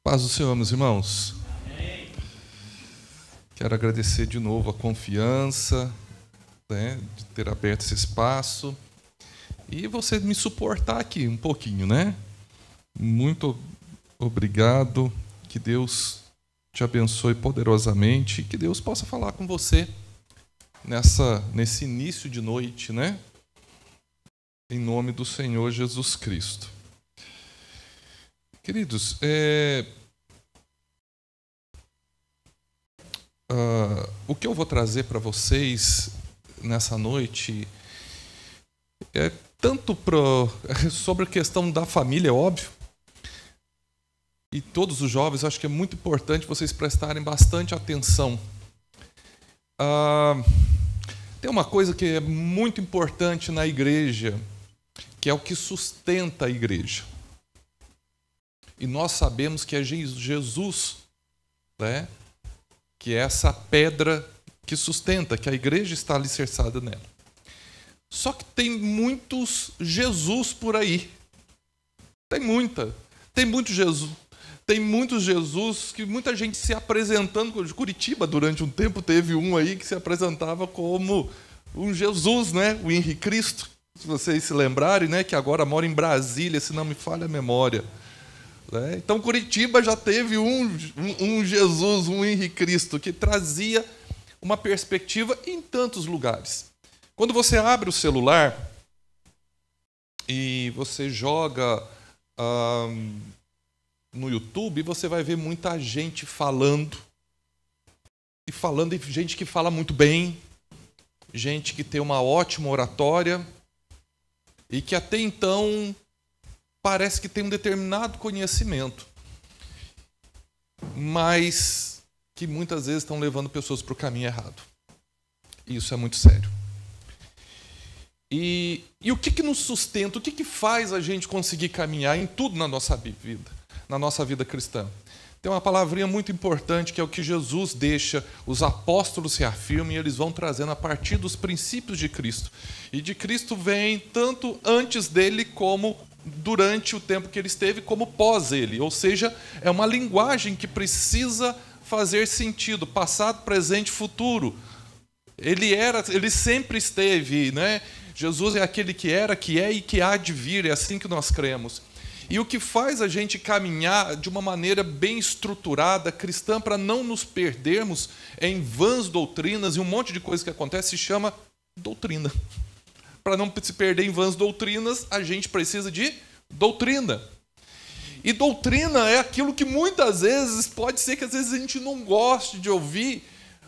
Paz do Senhor, meus irmãos. Quero agradecer de novo a confiança, né, de ter aberto esse espaço e você me suportar aqui um pouquinho, né? Muito obrigado. Que Deus te abençoe poderosamente e que Deus possa falar com você nesse início de noite, né? Em nome do Senhor Jesus Cristo. Queridos, o que eu vou trazer para vocês nessa noite é tanto sobre a questão da família, é óbvio, e todos os jovens, eu acho que é muito importante vocês prestarem bastante atenção. Tem uma coisa que é muito importante na igreja, que é o que sustenta a igreja. E nós sabemos que é Jesus, né? Que é essa pedra que sustenta, que a igreja está alicerçada nela. Só que tem muitos Jesus por aí. Tem muitos Jesus que muita gente se apresentando. De Curitiba, durante um tempo, teve um aí que se apresentava como um Jesus, né? O Henrique Cristo, se vocês se lembrarem, né? Que agora mora em Brasília, se não me falha a memória. Então, Curitiba já teve um Jesus, um Henrique Cristo, que trazia uma perspectiva em tantos lugares. Quando você abre o celular e você joga no YouTube, você vai ver muita gente falando, e gente que fala muito bem, gente que tem uma ótima oratória e que até então parece que tem um determinado conhecimento, mas que muitas vezes estão levando pessoas para o caminho errado. Isso é muito sério. E o que nos sustenta, o que faz a gente conseguir caminhar em tudo na nossa vida cristã? Tem uma palavrinha muito importante que é o que Jesus deixa, os apóstolos reafirmam e eles vão trazendo a partir dos princípios de Cristo. E de Cristo vem tanto antes dele como durante o tempo que ele esteve, como pós ele. Ou seja, é uma linguagem que precisa fazer sentido, passado, presente, futuro. Ele sempre esteve, né? Jesus é aquele que era, que é e que há de vir, é assim que nós cremos. E o que faz a gente caminhar de uma maneira bem estruturada, cristã, para não nos perdermos em vãs doutrinas e um monte de coisa que acontece, se chama doutrina. Para não se perder em vãs doutrinas, a gente precisa de doutrina. E doutrina é aquilo que muitas vezes, pode ser que às vezes a gente não goste de ouvir,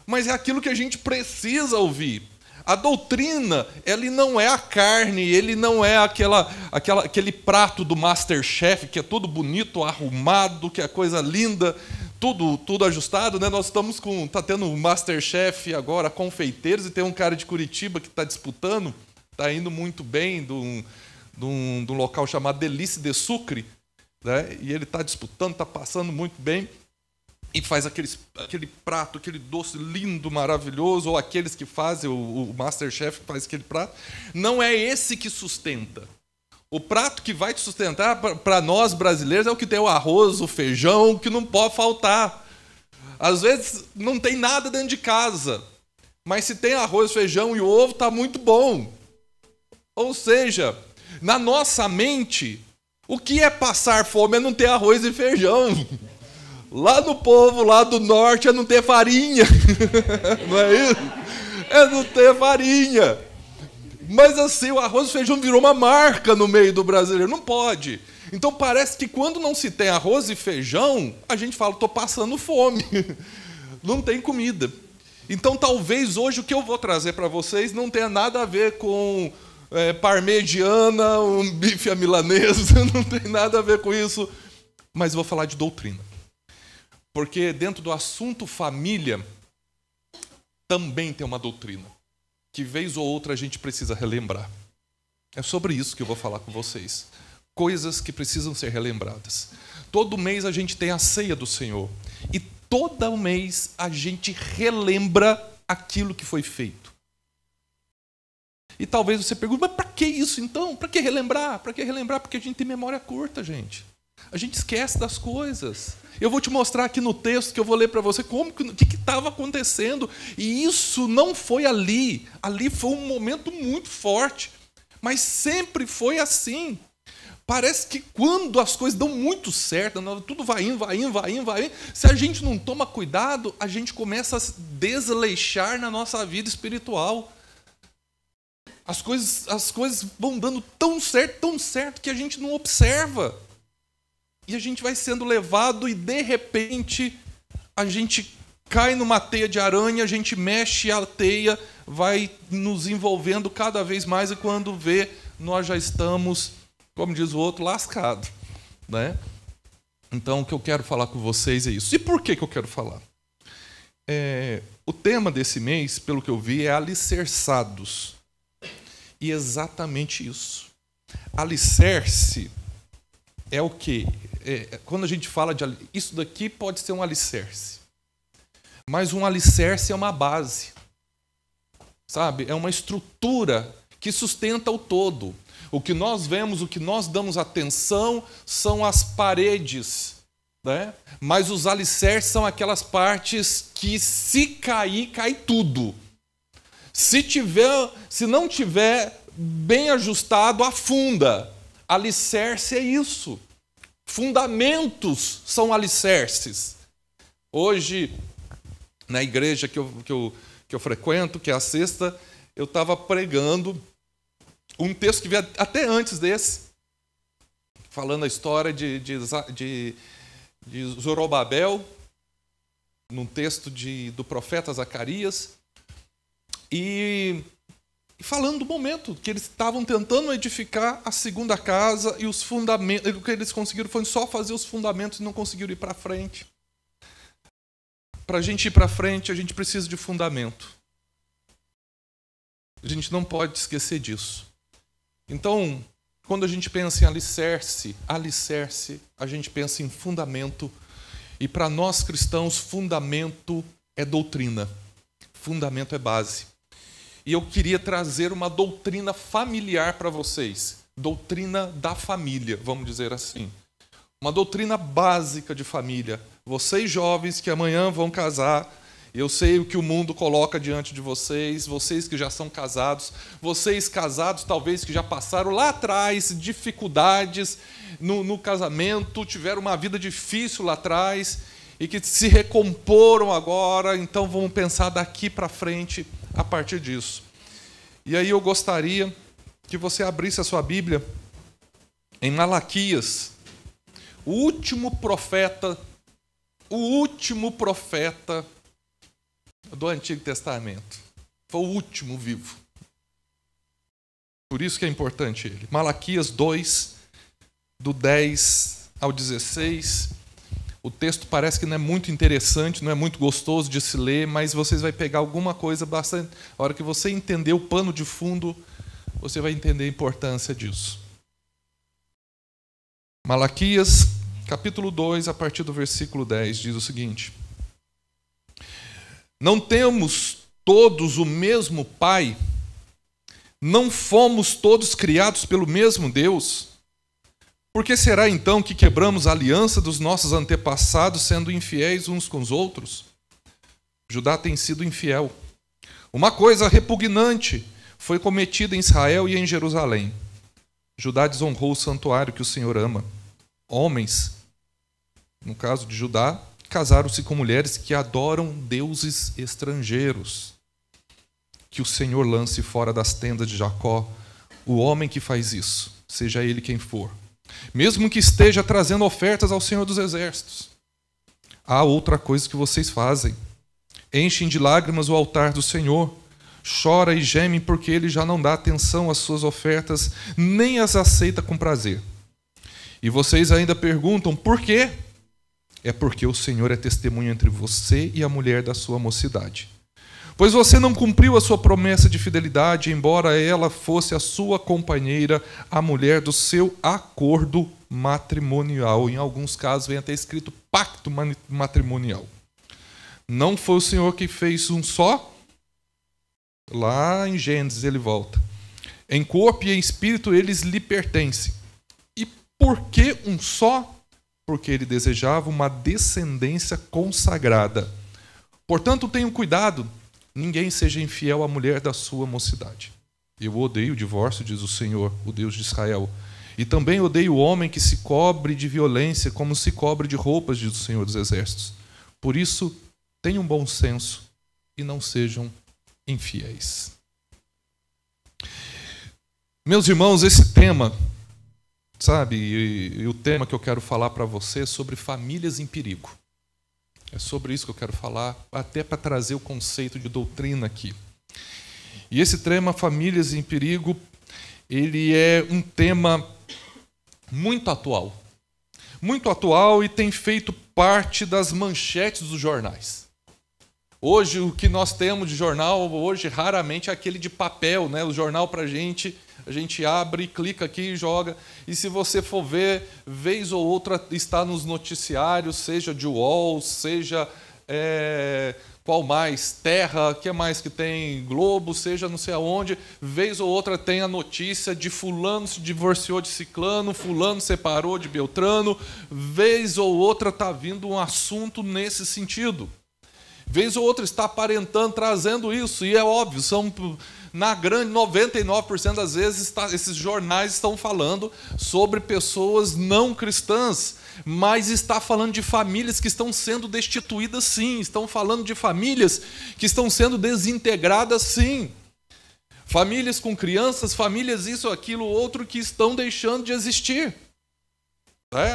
mas é aquilo que a gente precisa ouvir. A doutrina, ele não é a carne, ele não é aquele prato do Masterchef, que é tudo bonito, arrumado, que é coisa linda, tudo ajustado, né? Nós está tendo o Masterchef agora, confeiteiros, e tem um cara de Curitiba que está disputando, está indo muito bem, de um local chamado Delícia de Sucre, né? E ele está disputando, está passando muito bem, e faz aquele prato, aquele doce lindo, maravilhoso, ou aqueles que fazem, o Masterchef faz aquele prato. Não é esse que sustenta. O prato que vai te sustentar, para nós brasileiros, é o que tem o arroz, o feijão, que não pode faltar. Às vezes não tem nada dentro de casa, mas se tem arroz, feijão e ovo, está muito bom. Ou seja, na nossa mente, o que é passar fome é não ter arroz e feijão. Lá no povo, lá do norte, é não ter farinha. Não é isso? É não ter farinha. Mas assim, o arroz e feijão virou uma marca no meio do brasileiro. Não pode. Então parece que quando não se tem arroz e feijão, a gente fala, estou passando fome. Não tem comida. Então talvez hoje o que eu vou trazer para vocês não tenha nada a ver com parmegiana, um bife à milanesa, não tem nada a ver com isso. Mas vou falar de doutrina. Porque dentro do assunto família, também tem uma doutrina, que vez ou outra a gente precisa relembrar. É sobre isso que eu vou falar com vocês. Coisas que precisam ser relembradas. Todo mês a gente tem a ceia do Senhor. E todo mês a gente relembra aquilo que foi feito. E talvez você pergunte, mas para que isso então? Para que relembrar? Para que relembrar? Porque a gente tem memória curta, gente. A gente esquece das coisas. Eu vou te mostrar aqui no texto que eu vou ler para você o que estava acontecendo. E isso não foi ali. Ali foi um momento muito forte. Mas sempre foi assim. Parece que quando as coisas dão muito certo, tudo vai indo. Se a gente não toma cuidado, a gente começa a desleixar na nossa vida espiritual. As coisas vão dando tão certo, que a gente não observa. E a gente vai sendo levado e, de repente, a gente cai numa teia de aranha, a gente mexe a teia, vai nos envolvendo cada vez mais e quando vê, nós já estamos, como diz o outro, lascados, né? Então, o que eu quero falar com vocês é isso. E por que eu quero falar? O tema desse mês, pelo que eu vi, é alicerçados. E exatamente isso. Alicerce é o quê? Quando a gente fala de... Isso daqui pode ser um alicerce. Mas um alicerce é uma base. Sabe? É uma estrutura que sustenta o todo. O que nós vemos, o que nós damos atenção são as paredes, né? Mas os alicerces são aquelas partes que, se cair, cai tudo. Se não tiver bem ajustado, afunda. Alicerce é isso. Fundamentos são alicerces. Hoje, na igreja que eu frequento, que é a Sexta, eu estava pregando um texto que veio até antes desse, falando a história de Zorobabel, num texto do profeta Zacarias, e falando do momento que eles estavam tentando edificar a segunda casa e os fundamentos, o que eles conseguiram foi só fazer os fundamentos e não conseguiram ir para frente. Para a gente ir para frente, a gente precisa de fundamento. A gente não pode esquecer disso. Então, quando a gente pensa em alicerce, a gente pensa em fundamento. E para nós cristãos, fundamento é doutrina. Fundamento é base. E eu queria trazer uma doutrina familiar para vocês. Doutrina da família, vamos dizer assim. Uma doutrina básica de família. Vocês jovens que amanhã vão casar, eu sei o que o mundo coloca diante de vocês, vocês que já são casados, vocês casados talvez que já passaram lá atrás dificuldades no casamento, tiveram uma vida difícil lá atrás e que se recomporam agora, então vamos pensar daqui para frente a partir disso. E aí eu gostaria que você abrisse a sua Bíblia em Malaquias, o último profeta do Antigo Testamento. Foi o último vivo. Por isso que é importante ele. Malaquias 2, do 10 ao 16. O texto parece que não é muito interessante, não é muito gostoso de se ler, mas vocês vão pegar alguma coisa bastante... A hora que você entender o pano de fundo, você vai entender a importância disso. Malaquias, capítulo 2, a partir do versículo 10, diz o seguinte: Não temos todos o mesmo Pai? Não fomos todos criados pelo mesmo Deus? Por que será então que quebramos a aliança dos nossos antepassados, sendo infiéis uns com os outros? Judá tem sido infiel. Uma coisa repugnante foi cometida em Israel e em Jerusalém. Judá desonrou o santuário que o Senhor ama. Homens, no caso de Judá, casaram-se com mulheres que adoram deuses estrangeiros. Que o Senhor lance fora das tendas de Jacó o homem que faz isso, seja ele quem for, mesmo que esteja trazendo ofertas ao Senhor dos Exércitos. Há outra coisa que vocês fazem: enchem de lágrimas o altar do Senhor, chora e geme porque ele já não dá atenção às suas ofertas, nem as aceita com prazer. E vocês ainda perguntam: por quê? É porque o Senhor é testemunha entre você e a mulher da sua mocidade. Pois você não cumpriu a sua promessa de fidelidade, embora ela fosse a sua companheira, a mulher do seu acordo matrimonial. Em alguns casos vem até escrito pacto matrimonial. Não foi o Senhor que fez um só? Lá em Gênesis ele volta. Em corpo e em espírito eles lhe pertencem. E por que um só? porque ele desejava uma descendência consagrada. Portanto, tenham cuidado, ninguém seja infiel à mulher da sua mocidade. Eu odeio o divórcio, diz o Senhor, o Deus de Israel. E também odeio o homem que se cobre de violência, como se cobre de roupas, diz o Senhor dos Exércitos. Por isso, tenham bom senso e não sejam infiéis. Meus irmãos, esse tema, sabe, e o tema que eu quero falar para você é sobre famílias em perigo. É sobre isso que eu quero falar, até para trazer o conceito de doutrina aqui. E esse tema, famílias em perigo, ele é um tema muito atual e tem feito parte das manchetes dos jornais. Hoje, o que nós temos de jornal, hoje, raramente é aquele de papel, né? O jornal para a gente abre, clica aqui e joga. E se você for ver, vez ou outra está nos noticiários, seja de UOL, seja qual mais? Terra, que mais que tem? Globo, seja não sei aonde. Vez ou outra tem a notícia de fulano se divorciou de ciclano, fulano separou de beltrano. Vez ou outra está vindo um assunto nesse sentido. Vez ou outra está aparentando, trazendo isso, e é óbvio, na grande 99% das vezes esses jornais estão falando sobre pessoas não cristãs, mas está falando de famílias que estão sendo destituídas, sim, estão falando de famílias que estão sendo desintegradas, sim. Famílias com crianças, famílias isso, aquilo, outro, que estão deixando de existir.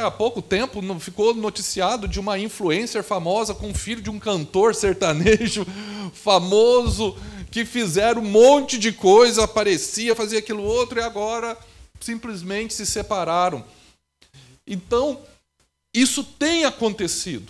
Há pouco tempo ficou noticiado de uma influencer famosa com o filho de um cantor sertanejo famoso, que fizeram um monte de coisa, aparecia, fazia aquilo outro, e agora simplesmente se separaram. Então, isso tem acontecido.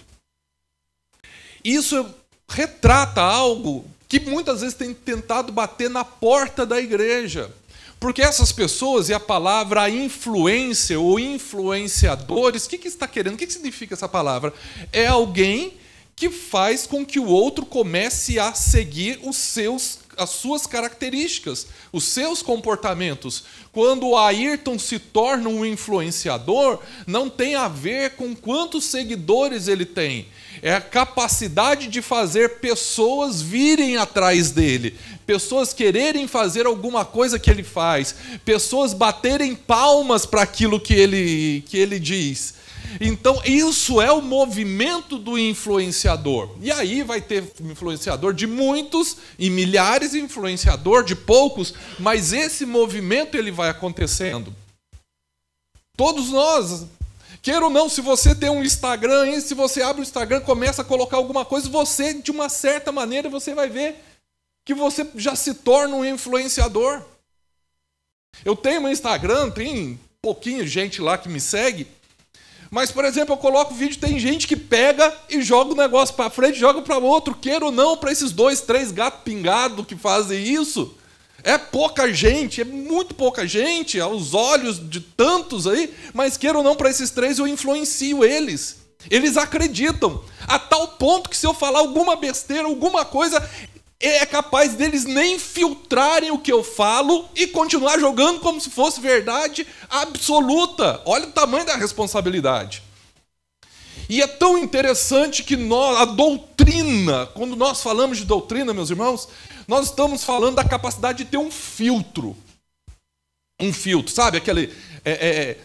Isso retrata algo que muitas vezes tem tentado bater na porta da igreja. Porque essas pessoas, e a palavra influência ou influenciadores, o que está querendo? O que significa essa palavra? É alguém que faz com que o outro comece a seguir as suas características, os seus comportamentos. Quando o Ayrton se torna um influenciador, não tem a ver com quantos seguidores ele tem. É a capacidade de fazer pessoas virem atrás dele, pessoas quererem fazer alguma coisa que ele faz, pessoas baterem palmas para aquilo que ele diz. Então, isso é o movimento do influenciador. E aí vai ter influenciador de muitos e milhares, influenciador de poucos, mas esse movimento ele vai acontecendo. Todos nós, queira ou não, se você tem um Instagram, se você abre o Instagram, começa a colocar alguma coisa, você, de uma certa maneira, você vai ver que você já se torna um influenciador. Eu tenho um Instagram, tem pouquinho gente lá que me segue, mas, por exemplo, eu coloco o vídeo, tem gente que pega e joga o negócio para frente, joga para o outro, queira ou não, para esses 2, 3 gatos pingados que fazem isso. É pouca gente, é muito pouca gente, aos olhos de tantos aí, mas queira ou não, para esses 3 eu influencio eles. Eles acreditam, a tal ponto que se eu falar alguma besteira, alguma coisa, é capaz deles nem filtrarem o que eu falo e continuar jogando como se fosse verdade absoluta. Olha o tamanho da responsabilidade. E é tão interessante que a doutrina, quando nós falamos de doutrina, meus irmãos, nós estamos falando da capacidade de ter um filtro. Um filtro, sabe?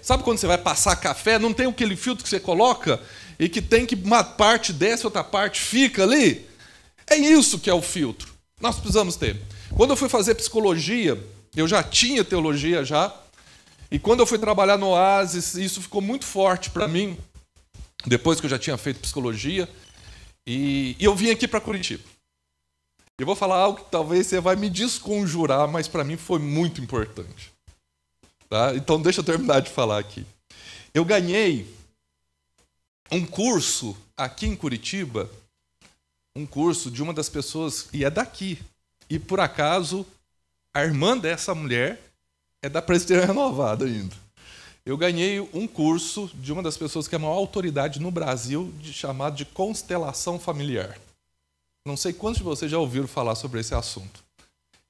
Sabe quando você vai passar café, não tem aquele filtro que você coloca e que tem que uma parte desce, outra parte fica ali? É isso que é o filtro. Nós precisamos ter. Quando eu fui fazer psicologia, eu já tinha teologia já, e quando eu fui trabalhar no Oasis, isso ficou muito forte para mim, depois que eu já tinha feito psicologia, e eu vim aqui para Curitiba. Eu vou falar algo que talvez você vai me desconjurar, mas para mim foi muito importante. Tá? Então deixa eu terminar de falar aqui. Eu ganhei um curso aqui em Curitiba, um curso de uma das pessoas, e é daqui. E por acaso, a irmã dessa mulher é da Presbiteriana Renovada ainda. Eu ganhei um curso de uma das pessoas que é a maior autoridade no Brasil, chamado de constelação familiar. Não sei quantos de vocês já ouviram falar sobre esse assunto.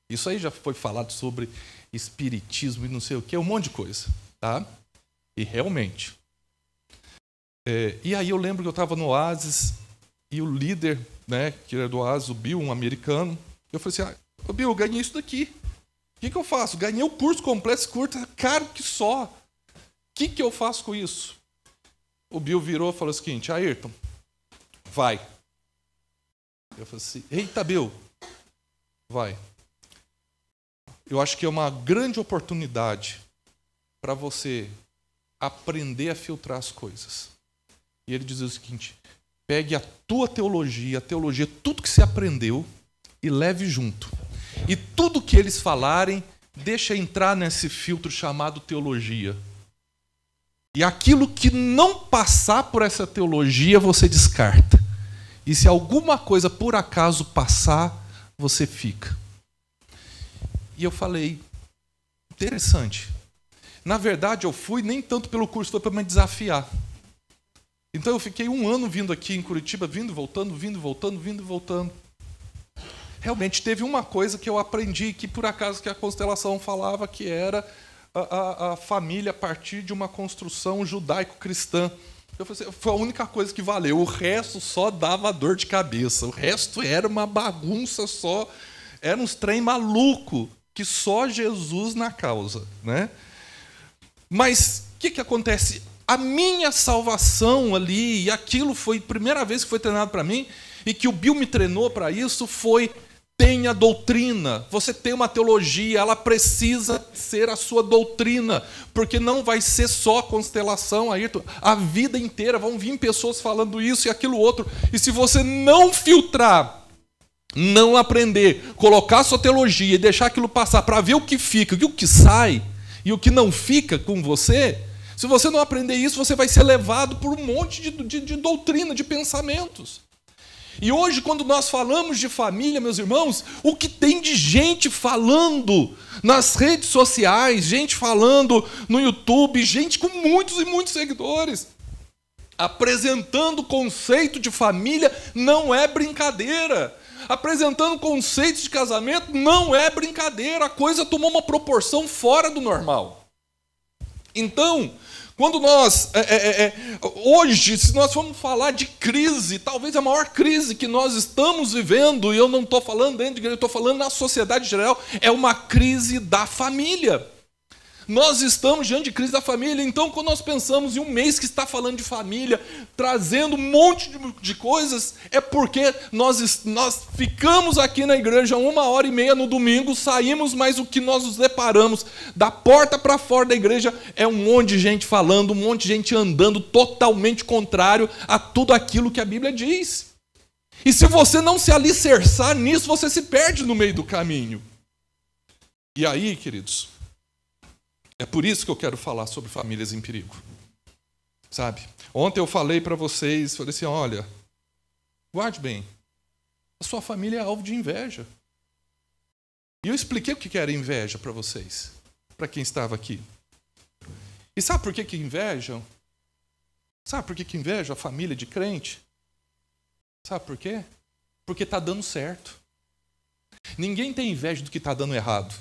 Isso aí já foi falado sobre espiritismo e não sei o quê, um monte de coisa. Tá? E realmente, E aí eu lembro que eu estava no Oasis e o líder, né, que era do Oasis, o Bill, um americano, eu falei assim, ô Bill, eu ganhei isso daqui. O que eu faço? Ganhei o curso completo, esse curso é caro que só. O que eu faço com isso? O Bill virou e falou o seguinte, Ayrton, vai. Eu falei assim, eita Bill, vai. Eu acho que é uma grande oportunidade para você aprender a filtrar as coisas. E ele dizia o seguinte, pegue a tua teologia, tudo que você aprendeu, e leve junto. E tudo que eles falarem, deixa entrar nesse filtro chamado teologia. E aquilo que não passar por essa teologia, você descarta. E se alguma coisa por acaso passar, você fica. E eu falei, interessante. Na verdade, eu fui nem tanto pelo curso, foi para me desafiar. Então eu fiquei 1 ano vindo aqui em Curitiba, vindo e voltando. Realmente teve uma coisa que eu aprendi, que por acaso que a constelação falava, que era a família a partir de uma construção judaico-cristã. Eu falei assim, foi a única coisa que valeu. O resto só dava dor de cabeça. O resto era uma bagunça só. Era uns trem maluco, que só Jesus na causa, né? Mas o que acontece? A minha salvação ali, e aquilo foi a primeira vez que foi treinado para mim, e que o Bill me treinou para isso, foi tenha doutrina. Você tem uma teologia, ela precisa ser a sua doutrina, porque não vai ser só constelação, Ayrton. A vida inteira vão vir pessoas falando isso e aquilo outro. E se você não filtrar, não aprender, colocar a sua teologia e deixar aquilo passar para ver o que fica, o que sai e o que não fica com você, se você não aprender isso, você vai ser levado por um monte de doutrina, de pensamentos. E hoje, quando nós falamos de família, meus irmãos, o que tem de gente falando nas redes sociais, gente falando no YouTube, gente com muitos e muitos seguidores, apresentando o conceito de família, não é brincadeira. Apresentando conceitos de casamento, não é brincadeira. A coisa tomou uma proporção fora do normal. Então, quando nós, hoje, se nós formos falar de crise, talvez a maior crise que nós estamos vivendo, e eu não estou falando dentro de igreja, eu estou falando na sociedade geral, é uma crise da família. Nós estamos diante de crise da família, então quando nós pensamos em um mês que está falando de família, trazendo um monte de coisas, é porque nós ficamos aqui na igreja 1h30 no domingo, saímos, mas o que nós nos deparamos da porta para fora da igreja é um monte de gente falando, um monte de gente andando totalmente contrário a tudo aquilo que a Bíblia diz. E se você não se alicerçar nisso, você se perde no meio do caminho. E aí, queridos, é por isso que eu quero falar sobre famílias em perigo. Sabe? Ontem eu falei para vocês, falei assim, olha, guarde bem, a sua família é alvo de inveja. E eu expliquei o que era inveja para vocês, para quem estava aqui. E sabe por que invejam? Sabe por que invejam a família de crente? Sabe por quê? Porque está dando certo. Ninguém tem inveja do que está dando errado.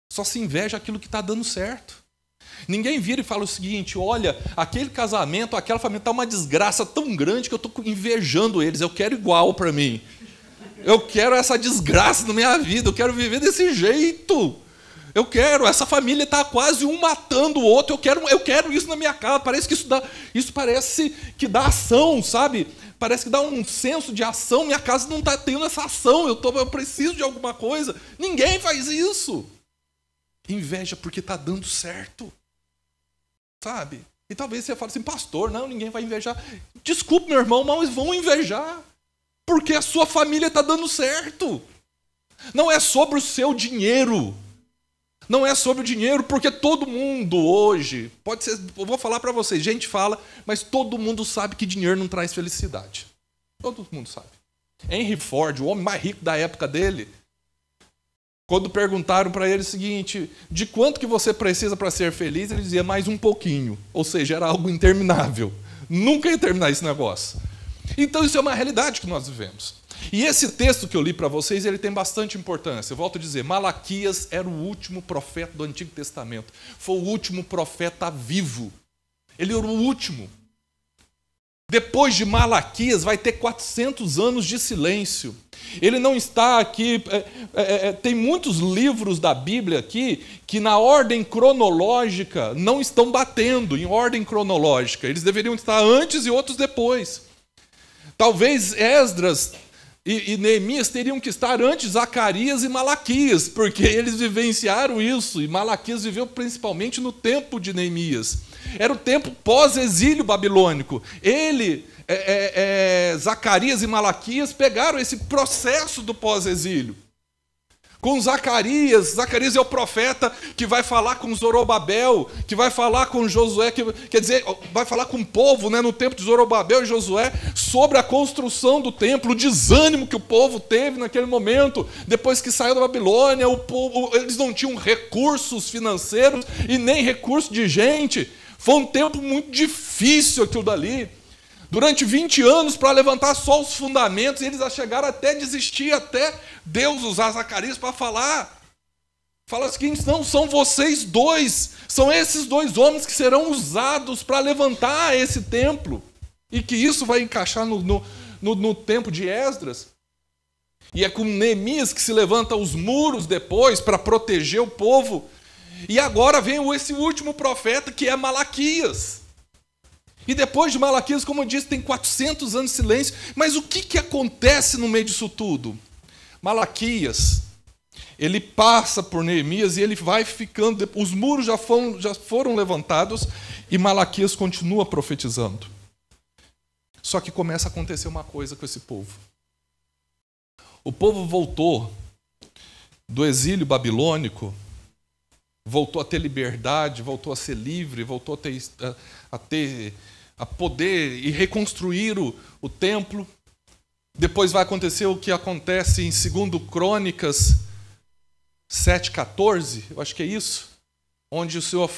Só se inveja aquilo que está dando certo. Ninguém vira e fala o seguinte, olha, aquele casamento, aquela família está uma desgraça tão grande que eu estou invejando eles, eu quero igual para mim. Eu quero essa desgraça na minha vida, eu quero viver desse jeito. Eu quero, essa família está quase um matando o outro, eu quero isso na minha casa. Parece que isso parece que dá ação, sabe? Parece que dá um senso de ação, minha casa não está tendo essa ação, eu preciso de alguma coisa. Ninguém faz isso. Inveja porque está dando certo, sabe? E talvez você fale assim, pastor, não, ninguém vai invejar. Desculpe, meu irmão, mas vão invejar, porque a sua família está dando certo. Não é sobre o seu dinheiro, não é sobre o dinheiro, porque todo mundo hoje, pode ser, eu vou falar para vocês, gente fala, mas todo mundo sabe que dinheiro não traz felicidade. Todo mundo sabe. Henry Ford, o homem mais rico da época dele, quando perguntaram para ele o seguinte, de quanto que você precisa para ser feliz, ele dizia mais um pouquinho. Ou seja, era algo interminável. Nunca ia terminar esse negócio. Então isso é uma realidade que nós vivemos. E esse texto que eu li para vocês, ele tem bastante importância. Eu volto a dizer, Malaquias era o último profeta do Antigo Testamento. Foi o último profeta vivo. Ele era o último. Depois de Malaquias, vai ter 400 anos de silêncio. Ele não está aqui... tem muitos livros da Bíblia aqui que na ordem cronológica não estão batendo, em ordem cronológica. Eles deveriam estar antes e outros depois. Talvez Esdras e Neemias teriam que estar antes de Zacarias e Malaquias, porque eles vivenciaram isso, e Malaquias viveu principalmente no tempo de Neemias. Era o tempo pós-exílio babilônico. Zacarias e Malaquias pegaram esse processo do pós-exílio. Com Zacarias é o profeta que vai falar com Zorobabel, que vai falar com Josué, quer dizer, vai falar com o povo, né, no tempo de Zorobabel e Josué, sobre a construção do templo, o desânimo que o povo teve naquele momento, depois que saiu da Babilônia, eles não tinham recursos financeiros e nem recurso de gente. Foi um tempo muito difícil aquilo dali. Durante 20 anos para levantar só os fundamentos, e eles chegaram até a desistir, até Deus usar Zacarias para falar. Fala o seguinte: não, são vocês dois, são esses dois homens que serão usados para levantar esse templo. E que isso vai encaixar no tempo de Esdras. E é com Neemias que se levanta os muros depois para proteger o povo. E agora vem esse último profeta, que é Malaquias. E depois de Malaquias, como eu disse, tem 400 anos de silêncio. Mas o que acontece no meio disso tudo? Malaquias, ele passa por Neemias e ele vai ficando... Os muros já foram levantados e Malaquias continua profetizando. Só que começa a acontecer uma coisa com esse povo. O povo voltou do exílio babilônico, voltou a ter liberdade, voltou a ser livre, voltou a poder e reconstruir o templo. Depois vai acontecer o que acontece em 2 Crônicas 7,14, eu acho que é isso, onde o Senhor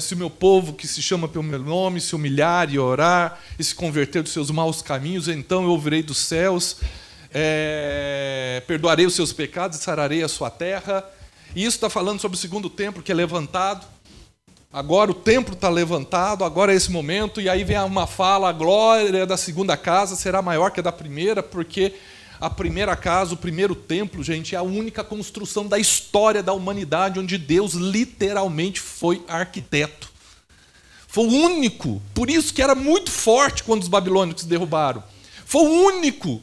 se o meu povo que se chama pelo meu nome se humilhar e orar e se converter dos seus maus caminhos, então eu ouvirei dos céus, perdoarei os seus pecados e sararei a sua terra. E isso está falando sobre o segundo templo que é levantado. Agora o templo está levantado, agora é esse momento, e aí vem uma fala: a glória da segunda casa será maior que a da primeira, porque a primeira casa, o primeiro templo, gente, é a única construção da história da humanidade onde Deus literalmente foi arquiteto. Foi o único, por isso que era muito forte quando os babilônicos derrubaram. Foi o único.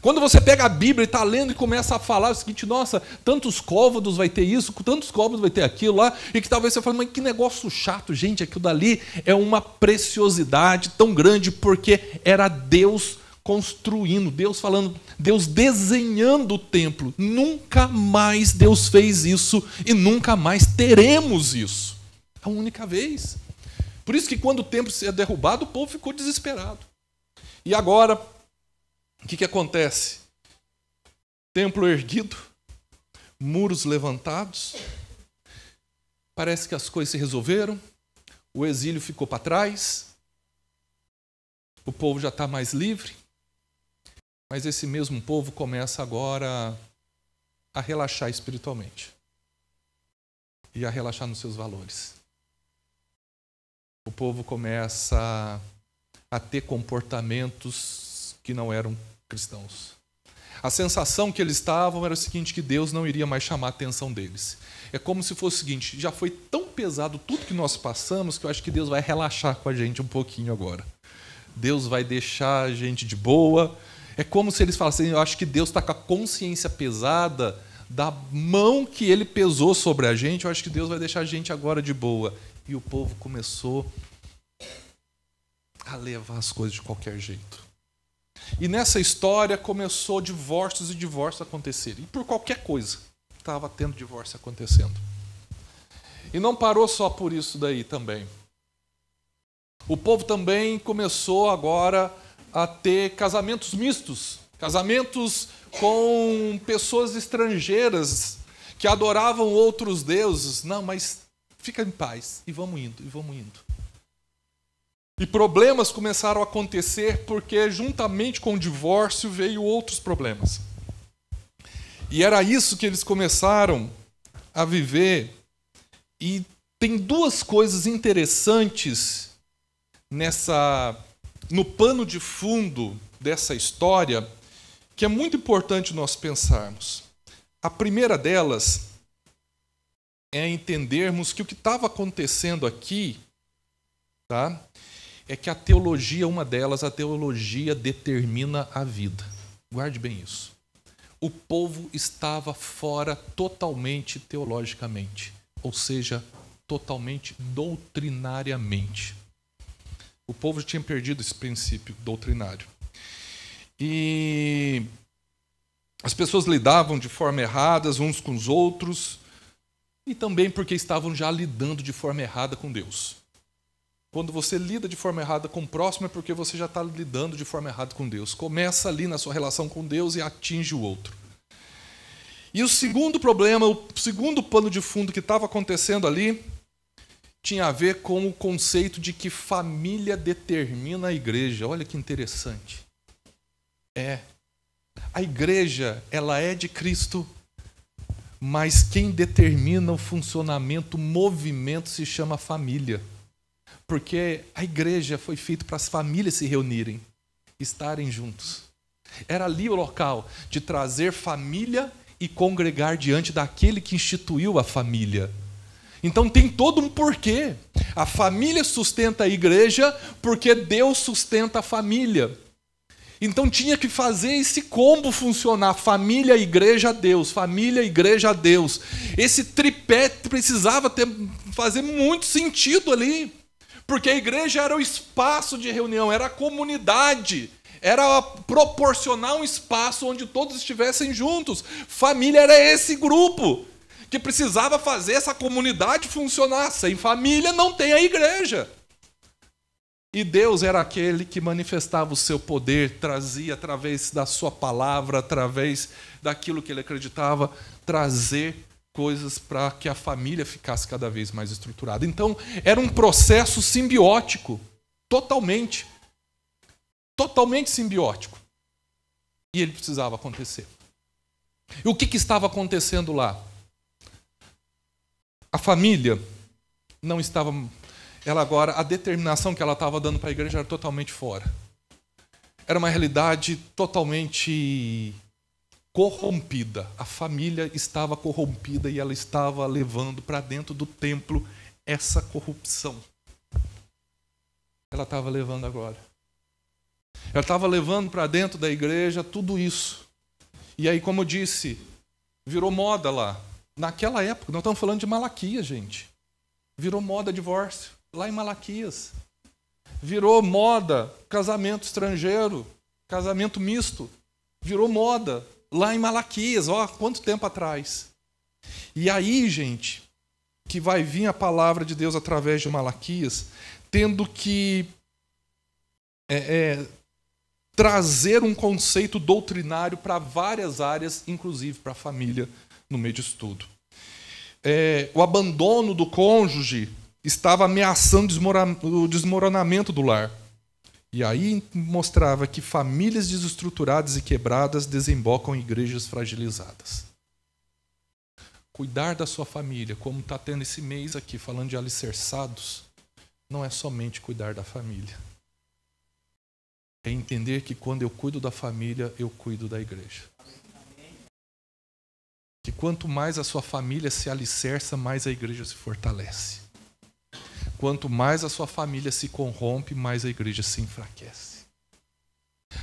Quando você pega a Bíblia e está lendo e começa a falar o seguinte: nossa, tantos côvados vai ter isso, tantos côvados vai ter aquilo lá, e que talvez você fale: mas que negócio chato, gente, aquilo dali é uma preciosidade tão grande, porque era Deus construindo, Deus falando, Deus desenhando o templo. Nunca mais Deus fez isso e nunca mais teremos isso. É a única vez. Por isso que quando o templo é derrubado, o povo ficou desesperado. E agora, o que acontece? Templo erguido, muros levantados, parece que as coisas se resolveram, o exílio ficou para trás, o povo já está mais livre, mas esse mesmo povo começa agora a relaxar espiritualmente e a relaxar nos seus valores. O povo começa a ter comportamentos que não eram cristãos. A sensação que eles estavam era o seguinte: que Deus não iria mais chamar a atenção deles. É como se fosse o seguinte: já foi tão pesado tudo que nós passamos que eu acho que Deus vai relaxar com a gente um pouquinho agora. Deus vai deixar a gente de boa. É como se eles falassem: eu acho que Deus está com a consciência pesada da mão que Ele pesou sobre a gente, eu acho que Deus vai deixar a gente agora de boa. E o povo começou a levar as coisas de qualquer jeito. E nessa história começou divórcios e divórcios a acontecerem. E por qualquer coisa estava tendo divórcio acontecendo. E não parou só por isso daí também. O povo também começou agora a ter casamentos mistos. Casamentos com pessoas estrangeiras que adoravam outros deuses. Não, mas fica em paz. E vamos indo, e vamos indo. E problemas começaram a acontecer porque, juntamente com o divórcio, veio outros problemas. E era isso que eles começaram a viver. E tem duas coisas interessantes no pano de fundo dessa história que é muito importante nós pensarmos. A primeira delas é entendermos que o que estava acontecendo aqui, tá, é que a teologia, uma delas, a teologia determina a vida. Guarde bem isso. O povo estava fora totalmente teologicamente, ou seja, totalmente doutrinariamente. O povo tinha perdido esse princípio doutrinário. E as pessoas lidavam de forma errada uns com os outros, e também porque estavam já lidando de forma errada com Deus. Quando você lida de forma errada com o próximo, é porque você já está lidando de forma errada com Deus. Começa ali na sua relação com Deus e atinge o outro. E o segundo problema, o segundo pano de fundo que estava acontecendo ali, tinha a ver com o conceito de que família determina a igreja. Olha que interessante. A igreja, ela é de Cristo, mas quem determina o funcionamento, o movimento, se chama família. Porque a igreja foi feita para as famílias se reunirem, estarem juntos. Era ali o local de trazer família e congregar diante daquele que instituiu a família. Então tem todo um porquê. A família sustenta a igreja porque Deus sustenta a família. Então tinha que fazer esse combo funcionar: família, igreja, Deus, família, igreja, Deus. Esse tripé precisava fazer muito sentido ali, porque a igreja era o espaço de reunião, era a comunidade, era proporcionar um espaço onde todos estivessem juntos. Família era esse grupo que precisava fazer essa comunidade funcionar. Sem família não tem a igreja. E Deus era aquele que manifestava o seu poder, trazia através da sua palavra, através daquilo que ele acreditava, trazer coisas para que a família ficasse cada vez mais estruturada. Então, era um processo simbiótico, totalmente simbiótico. E ele precisava acontecer. E o que estava acontecendo lá? A família não estava... Ela agora, a determinação que ela estava dando para a igreja era totalmente fora. Era uma realidade totalmente corrompida. A família estava corrompida e ela estava levando para dentro do templo essa corrupção. Ela estava levando agora. Ela estava levando para dentro da igreja tudo isso. E aí, como eu disse, virou moda lá. Naquela época, nós estamos falando de Malaquias, gente. Virou moda divórcio. Lá em Malaquias. Virou moda casamento estrangeiro, casamento misto. Virou moda lá em Malaquias, quanto tempo atrás. E aí, gente, que vai vir a palavra de Deus através de Malaquias, tendo que trazer um conceito doutrinário para várias áreas, inclusive para a família, no meio disso tudo. O abandono do cônjuge estava ameaçando o desmoronamento do lar. E aí mostrava que famílias desestruturadas e quebradas desembocam em igrejas fragilizadas. Cuidar da sua família, como está tendo esse mês aqui, falando de alicerçados, não é somente cuidar da família. É entender que quando eu cuido da família, eu cuido da igreja. Que quanto mais a sua família se alicerça, mais a igreja se fortalece. Quanto mais a sua família se corrompe, mais a igreja se enfraquece.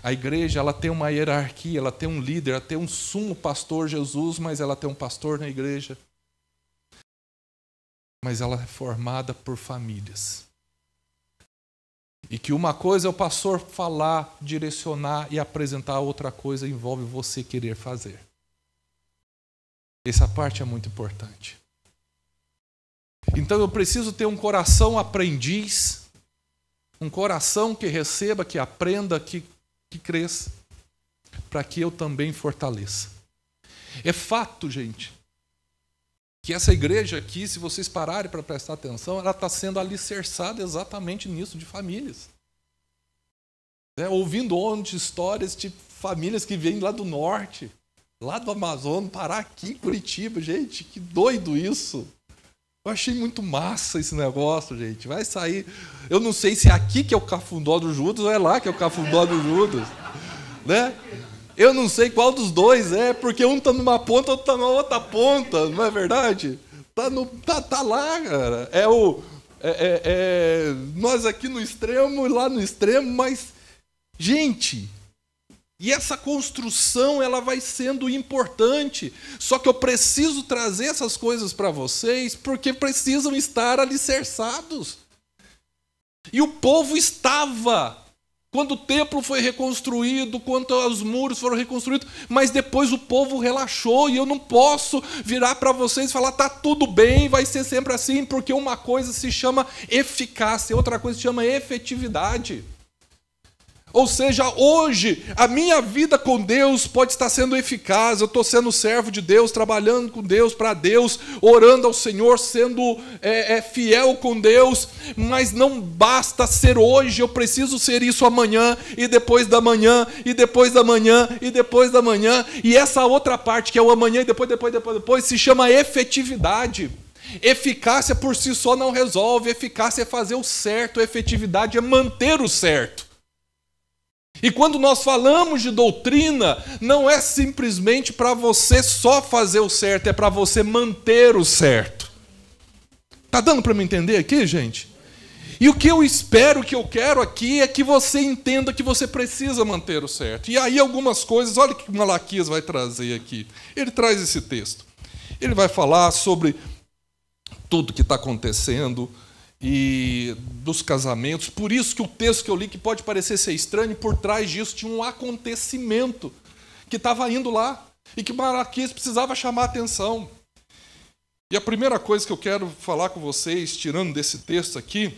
A igreja, ela tem uma hierarquia, ela tem um líder, ela tem um sumo pastor, Jesus, mas ela tem um pastor na igreja. Mas ela é formada por famílias. E que uma coisa é o pastor falar, direcionar e apresentar, outra coisa envolve você querer fazer. Essa parte é muito importante. Então eu preciso ter um coração aprendiz, um coração que receba, que aprenda, que cresça, para que eu também fortaleça. É fato, gente, que essa igreja aqui, se vocês pararem para prestar atenção, ela está sendo alicerçada exatamente nisso, de famílias. Ouvindo ontem histórias de famílias que vêm lá do norte, lá do Amazonas, parar aqui em Curitiba, gente, que doido isso. Eu achei muito massa esse negócio, gente. Vai sair... Eu não sei se é aqui que é o cafundó do Judas ou é lá que é o cafundó do Judas. Né? Eu não sei qual dos dois é, porque um está numa ponta, outro está na outra ponta. Não é verdade? Tá lá, cara. Nós aqui no extremo e lá no extremo, mas... Gente... E essa construção, ela vai sendo importante. Só que eu preciso trazer essas coisas para vocês, porque precisam estar alicerçados. E o povo estava, quando o templo foi reconstruído, quando os muros foram reconstruídos, mas depois o povo relaxou, e eu não posso virar para vocês e falar, tá tudo bem, vai ser sempre assim, porque uma coisa se chama eficácia, outra coisa se chama efetividade. Ou seja, hoje, a minha vida com Deus pode estar sendo eficaz, eu estou sendo servo de Deus, trabalhando com Deus, para Deus, orando ao Senhor, sendo fiel com Deus, mas não basta ser hoje, eu preciso ser isso amanhã, e depois da manhã, e depois da manhã, e depois da manhã, e essa outra parte, que é o amanhã, e depois, se chama efetividade. Eficácia por si só não resolve, eficácia é fazer o certo, efetividade é manter o certo. E quando nós falamos de doutrina, não é simplesmente para você só fazer o certo, é para você manter o certo. Está dando para me entender aqui, gente? E o que eu espero, o que eu quero aqui, é que você entenda que você precisa manter o certo. E aí algumas coisas, olha o que Malaquias vai trazer aqui. Ele traz esse texto. Ele vai falar sobre tudo que está acontecendo, e dos casamentos. Por isso que o texto que eu li, que pode parecer ser estranho, por trás disso tinha um acontecimento que estava indo lá e que Malaquias precisava chamar a atenção. E a primeira coisa que eu quero falar com vocês, tirando desse texto aqui,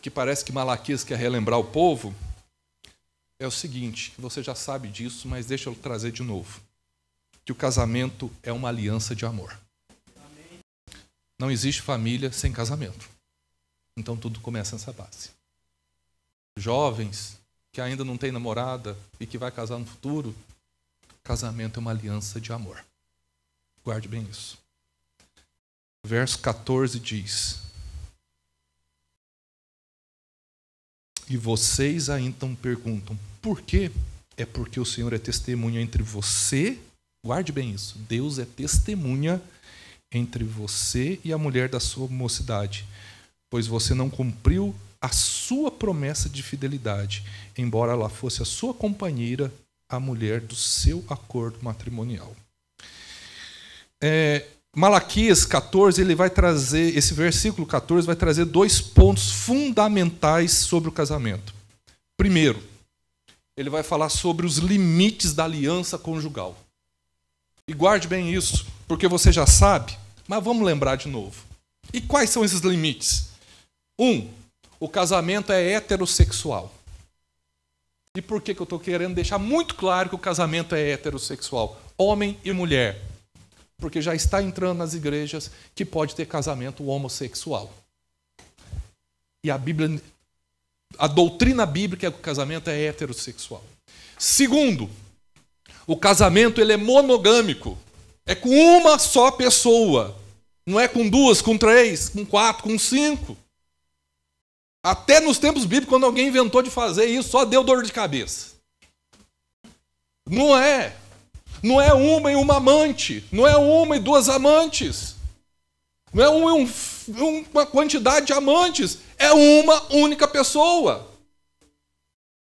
que parece que Malaquias quer relembrar o povo, é o seguinte, você já sabe disso, mas deixa eu trazer de novo, que o casamento é uma aliança de amor. Não existe família sem casamento. Então tudo começa nessa base. Jovens que ainda não têm namorada e que vai casar no futuro, casamento é uma aliança de amor. Guarde bem isso. Verso 14 diz: E vocês aí então perguntam, por quê? É porque o Senhor é testemunha entre você, guarde bem isso, Deus é testemunha entre você e a mulher da sua mocidade, pois você não cumpriu a sua promessa de fidelidade, embora ela fosse a sua companheira, a mulher do seu acordo matrimonial. Malaquias 14, ele vai trazer, esse versículo 14 vai trazer 2 pontos fundamentais sobre o casamento. Primeiro, ele vai falar sobre os limites da aliança conjugal. E guarde bem isso, porque você já sabe, mas vamos lembrar de novo. E quais são esses limites? 1, o casamento é heterossexual. E por que eu estou querendo deixar muito claro que o casamento é heterossexual? Homem e mulher. Porque já está entrando nas igrejas que pode ter casamento homossexual. E a doutrina bíblica é que o casamento é heterossexual. Segundo, o casamento ele é monogâmico. É com uma só pessoa. Não é com 2, com 3, com 4, com 5. Até nos tempos bíblicos, quando alguém inventou de fazer isso, só deu dor de cabeça. Não é. Não é uma e uma amante. Não é uma e 2 amantes. Não é uma quantidade de amantes. É uma única pessoa.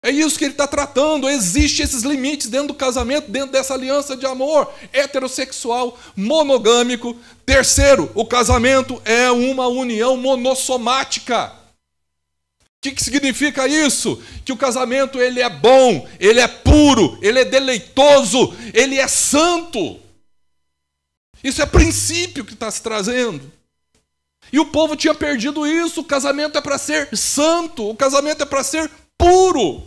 É isso que ele está tratando. Existem esses limites dentro do casamento, dentro dessa aliança de amor heterossexual, monogâmico. Terceiro, o casamento é uma união monossomática. O que significa isso? Que o casamento ele é bom, ele é puro, ele é deleitoso, ele é santo. Isso é princípio que está se trazendo. E o povo tinha perdido isso. O casamento é para ser santo, o casamento é para ser puro.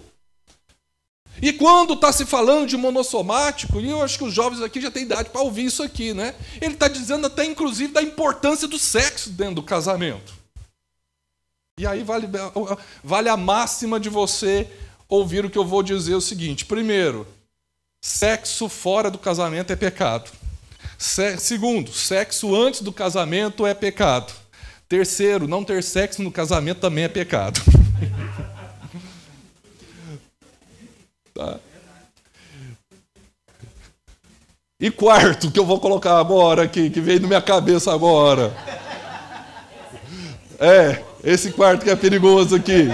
E quando está se falando de monossomático, e eu acho que os jovens aqui já têm idade para ouvir isso aqui, né? Ele está dizendo até, inclusive, da importância do sexo dentro do casamento. E aí vale a máxima de você ouvir o que eu vou dizer o seguinte. Primeiro, sexo fora do casamento é pecado. Segundo, sexo antes do casamento é pecado. Terceiro, não ter sexo no casamento também é pecado. Tá? E quarto, que eu vou colocar agora aqui, que veio na minha cabeça agora. Esse quarto que é perigoso aqui.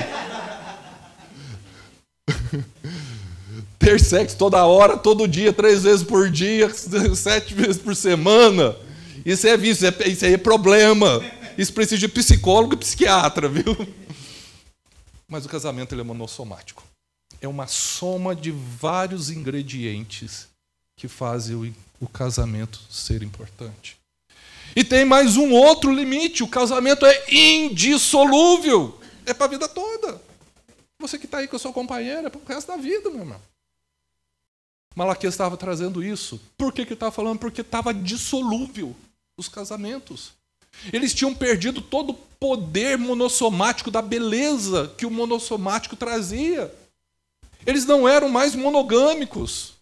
Ter sexo toda hora, todo dia, 3 vezes por dia, 7 vezes por semana. Isso é vício, isso aí é problema. Isso precisa de psicólogo e psiquiatra, viu? Mas o casamento ele é monossomático. É uma soma de vários ingredientes que fazem o casamento ser importante. E tem mais um outro limite: o casamento é indissolúvel. É para a vida toda. Você que está aí com a sua companheira, é para o resto da vida, meu irmão. Malaquias estava trazendo isso. Por que ele estava falando? Porque estava dissolúvel os casamentos. Eles tinham perdido todo o poder monossomático da beleza que o monossomático trazia. Eles não eram mais monogâmicos.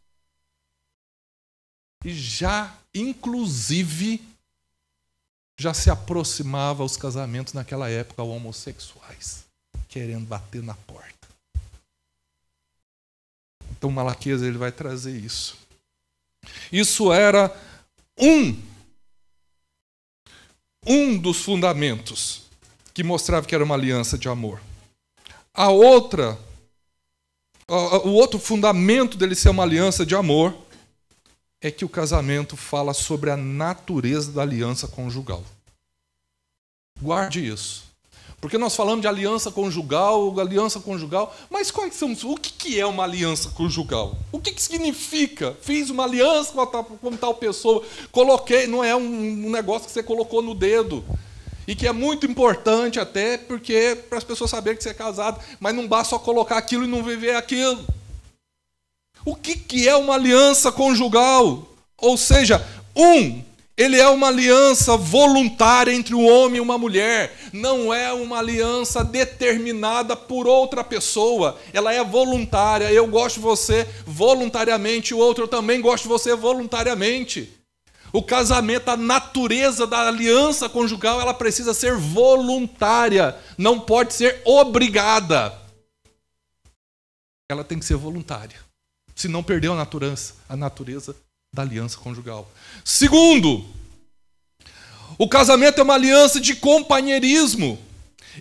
E inclusive, já se aproximava os casamentos naquela época homossexuais, querendo bater na porta. Então Malaquias ele vai trazer isso. Isso era um dos fundamentos que mostrava que era uma aliança de amor. O outro fundamento dele ser uma aliança de amor é que o casamento fala sobre a natureza da aliança conjugal. Guarde isso. Porque nós falamos de aliança conjugal, mas quais são, o que é uma aliança conjugal? O que significa? Fiz uma aliança com tal pessoa, coloquei, não é um negócio que você colocou no dedo. E que é muito importante até porque para as pessoas saberem que você é casado, mas não basta só colocar aquilo e não viver aquilo. O que é uma aliança conjugal? Ou seja, ele é uma aliança voluntária entre um homem e uma mulher. Não é uma aliança determinada por outra pessoa. Ela é voluntária. Eu gosto de você voluntariamente, o outro eu também gosto de você voluntariamente. O casamento, a natureza da aliança conjugal, ela precisa ser voluntária. Não pode ser obrigada. Ela tem que ser voluntária. Senão perdeu a natureza da aliança conjugal. Segundo, o casamento é uma aliança de companheirismo.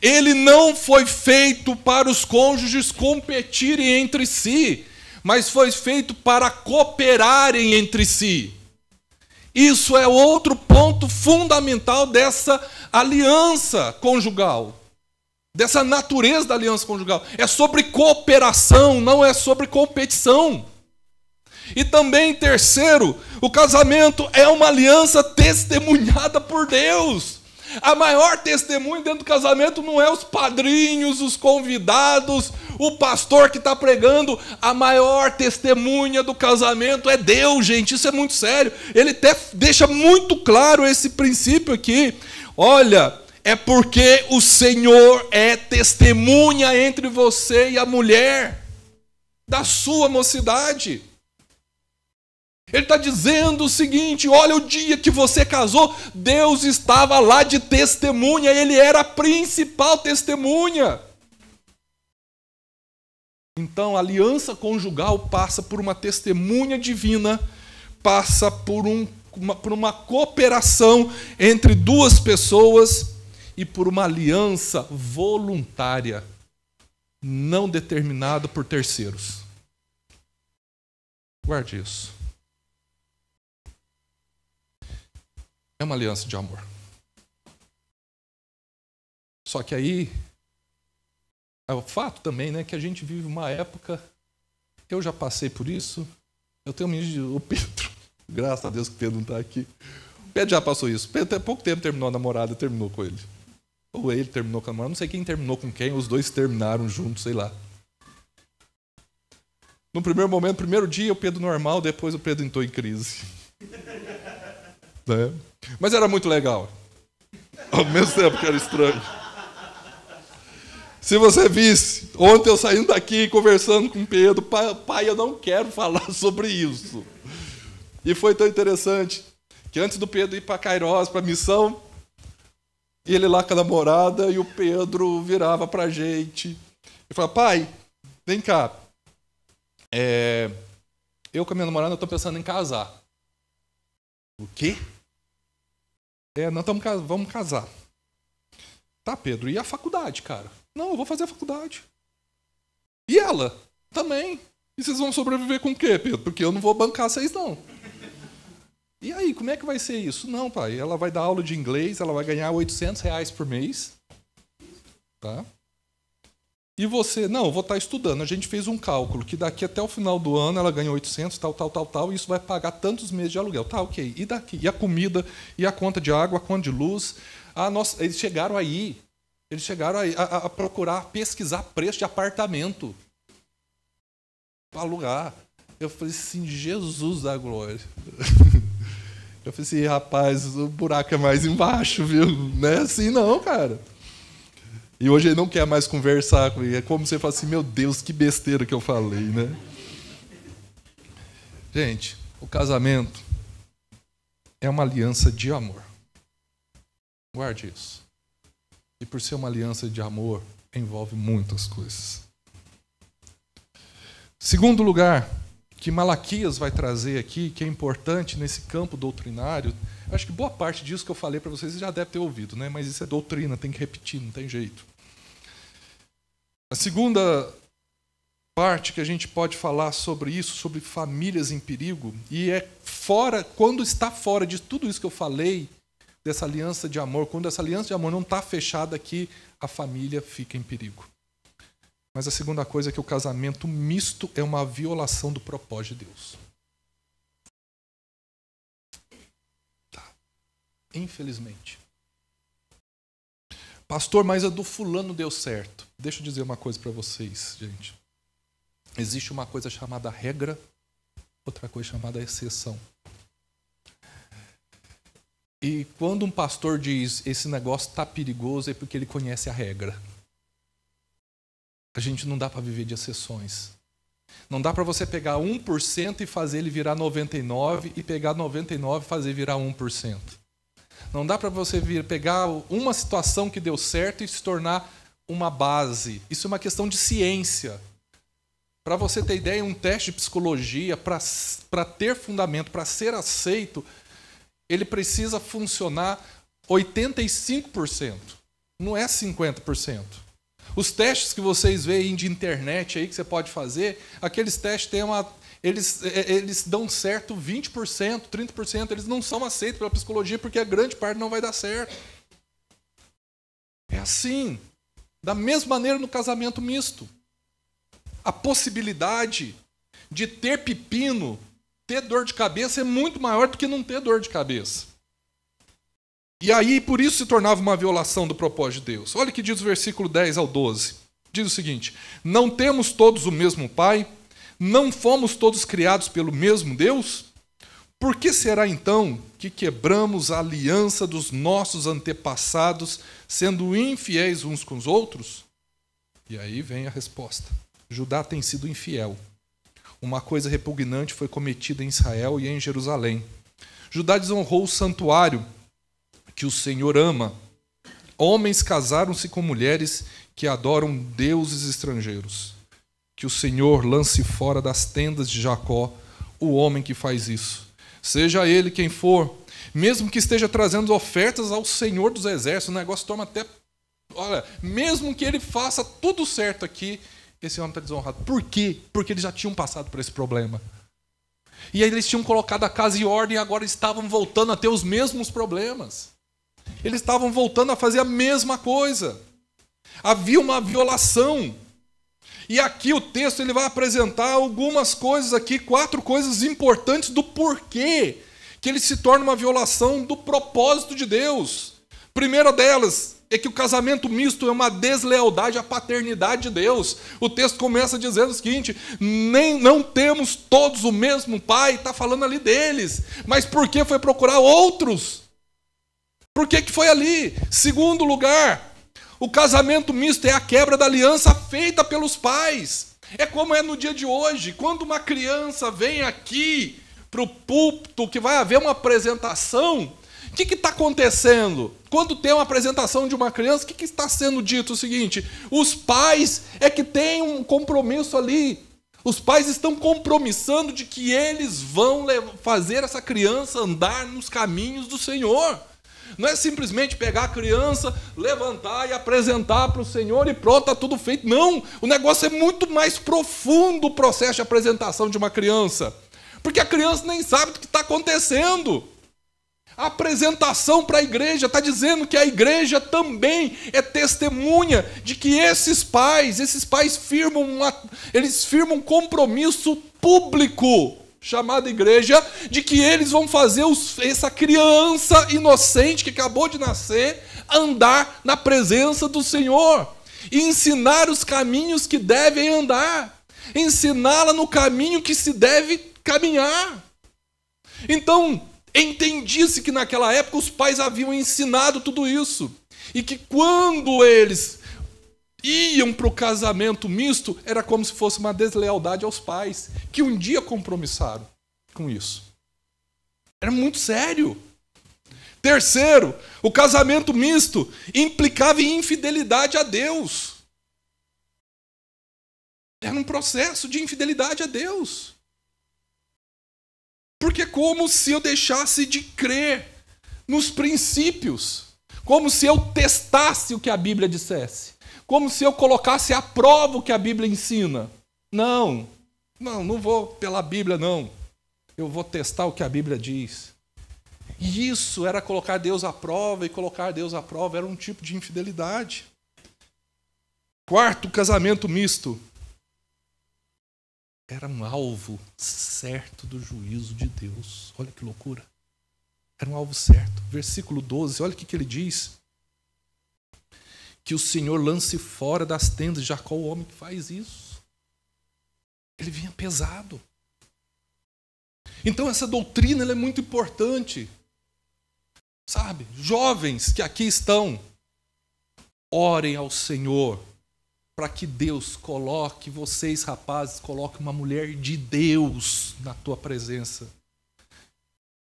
Ele não foi feito para os cônjuges competirem entre si, mas foi feito para cooperarem entre si. Isso é outro ponto fundamental dessa aliança conjugal, dessa natureza da aliança conjugal. É sobre cooperação, não é sobre competição. E também, terceiro, o casamento é uma aliança testemunhada por Deus. A maior testemunha dentro do casamento não é os padrinhos, os convidados, o pastor que está pregando. A maior testemunha do casamento é Deus, gente. Isso é muito sério. Ele até deixa muito claro esse princípio aqui. Olha, é porque o Senhor é testemunha entre você e a mulher da sua mocidade. Ele está dizendo o seguinte: olha, o dia que você casou, Deus estava lá de testemunha, Ele era a principal testemunha. Então, a aliança conjugal passa por uma testemunha divina, passa por uma cooperação entre duas pessoas e por uma aliança voluntária, não determinada por terceiros. Guarde isso. É uma aliança de amor. Só que aí, é o fato também, né, que a gente vive uma época, eu já passei por isso, eu tenho o Pedro, graças a Deus que o Pedro não está aqui. O Pedro já passou isso. O Pedro há pouco tempo terminou a namorada, terminou com ele. Ou ele terminou com a namorada, não sei quem terminou com quem, os dois terminaram juntos, sei lá. No primeiro momento, primeiro dia, o Pedro normal, depois o Pedro entrou em crise. Né? Mas era muito legal. Ao mesmo tempo que era estranho. Se você visse, ontem eu saindo daqui conversando com o Pedro, pai, eu não quero falar sobre isso. E foi tão interessante Que antes do Pedro ir para Cairós, para a missão, ele lá com a namorada, e o Pedro virava para a gente. Ele falava, pai, vem cá. Eu com a minha namorada estou pensando em casar. O quê? Nós vamos casar. Tá, Pedro, e a faculdade, cara? Não, eu vou fazer a faculdade. E ela? Também. E vocês vão sobreviver com o quê, Pedro? Porque eu não vou bancar vocês, não. E aí, como é que vai ser isso? Não, pai, ela vai dar aula de inglês, ela vai ganhar R$800 por mês. Tá? E você? Não, eu vou estar estudando. A gente fez um cálculo, que daqui até o final do ano ela ganha 800, tal, e isso vai pagar tantos meses de aluguel. Tá, ok. E daqui? E a comida? E a conta de água? A conta de luz? Eles chegaram aí a procurar, pesquisar preço de apartamento para alugar. Eu falei assim, Jesus da glória. Eu falei assim, rapaz, o buraco é mais embaixo, viu? Não é assim não, cara. E hoje ele não quer mais conversar comigo. É como você fala assim, meu Deus, que besteira que eu falei, né? Gente, o casamento é uma aliança de amor. Guarde isso. E por ser uma aliança de amor, envolve muitas coisas. Segundo lugar, que Malaquias vai trazer aqui, que é importante nesse campo doutrinário, acho que boa parte disso que eu falei para vocês já deve ter ouvido, né? Mas isso é doutrina, tem que repetir, não tem jeito. A segunda parte que a gente pode falar sobre isso, sobre famílias em perigo, e quando está fora de tudo isso que eu falei, dessa aliança de amor, quando essa aliança de amor não está fechada aqui, a família fica em perigo. Mas a segunda coisa é que o casamento misto é uma violação do propósito de Deus. Tá. Infelizmente. Pastor, mas a do fulano deu certo. Deixa eu dizer uma coisa para vocês, gente. Existe uma coisa chamada regra, outra coisa chamada exceção. E quando um pastor diz esse negócio está perigoso, é porque ele conhece a regra. A gente não dá para viver de exceções. Não dá para você pegar 1% e fazer ele virar 99% e pegar 99% e fazer virar 1%. Não dá para você pegar uma situação que deu certo e se tornar uma base. Isso é uma questão de ciência. Para você ter ideia, um teste de psicologia, para ter fundamento, para ser aceito, ele precisa funcionar 85%, não é 50%. Os testes que vocês veem de internet aí que você pode fazer, aqueles testes eles dão certo 20%, 30%, eles não são aceitos pela psicologia porque a grande parte não vai dar certo. É assim, da mesma maneira no casamento misto. A possibilidade de ter pepino, ter dor de cabeça é muito maior do que não ter dor de cabeça. E aí, por isso se tornava uma violação do propósito de Deus. Olha o que diz o versículo 10 ao 12. Diz o seguinte: não temos todos o mesmo Pai? Não fomos todos criados pelo mesmo Deus? Por que será então que quebramos a aliança dos nossos antepassados, sendo infiéis uns com os outros? E aí vem a resposta. Judá tem sido infiel. Uma coisa repugnante foi cometida em Israel e em Jerusalém. Judá desonrou o santuário que o Senhor ama. Homens casaram-se com mulheres que adoram deuses estrangeiros. Que o Senhor lance fora das tendas de Jacó o homem que faz isso. Seja ele quem for, mesmo que esteja trazendo ofertas ao Senhor dos Exércitos, o negócio toma até... Olha, mesmo que ele faça tudo certo aqui, esse homem está desonrado. Por quê? Porque eles já tinham passado por esse problema. E aí eles tinham colocado a casa em ordem e agora estavam voltando a ter os mesmos problemas. Eles estavam voltando a fazer a mesma coisa. Havia uma violação. E aqui o texto ele vai apresentar algumas coisas aqui, 4 coisas importantes do porquê que ele se torna uma violação do propósito de Deus. Primeira delas é que o casamento misto é uma deslealdade à paternidade de Deus. O texto começa dizendo o seguinte: não temos todos o mesmo pai, está falando ali deles. Mas por que foi procurar outros? Por que foi ali? Segundo lugar, o casamento misto é a quebra da aliança feita pelos pais. É como é no dia de hoje, quando uma criança vem aqui para o púlpito, que vai haver uma apresentação, o que está acontecendo? Quando tem uma apresentação de uma criança, o que está sendo dito? O seguinte: os pais é que têm um compromisso ali. Os pais estão compromissando de que eles vão fazer essa criança andar nos caminhos do Senhor. Não é simplesmente pegar a criança, levantar e apresentar para o Senhor e pronto, está tudo feito. Não, o negócio é muito mais profundo, o processo de apresentação de uma criança. Porque a criança nem sabe do que está acontecendo. A apresentação para a igreja está dizendo que a igreja também é testemunha de que esses pais firmam um compromisso público, chamado igreja, de que eles vão fazer essa criança inocente que acabou de nascer andar na presença do Senhor, e ensinar os caminhos que devem andar, ensiná-la no caminho que se deve caminhar. Então, entendia-se que naquela época os pais haviam ensinado tudo isso. E que quando eles iam para o casamento misto, era como se fosse uma deslealdade aos pais, que um dia compromissaram com isso. Era muito sério. Terceiro, o casamento misto implicava em infidelidade a Deus. Era um processo de infidelidade a Deus. Porque é como se eu deixasse de crer nos princípios, como se eu testasse o que a Bíblia dissesse, como se eu colocasse à prova o que a Bíblia ensina. Não vou pela Bíblia, não. Eu vou testar o que a Bíblia diz. E isso era colocar Deus à prova, e colocar Deus à prova era um tipo de infidelidade. Quarto, casamento misto. Era um alvo certo do juízo de Deus. Olha que loucura. Era um alvo certo. Versículo 12, olha o que ele diz. Que o Senhor lance fora das tendas de Jacó o homem que faz isso. Ele vinha pesado. Então essa doutrina ela é muito importante. Sabe? Jovens que aqui estão, orem ao Senhor para que Deus coloque, vocês rapazes, coloque uma mulher de Deus na tua presença.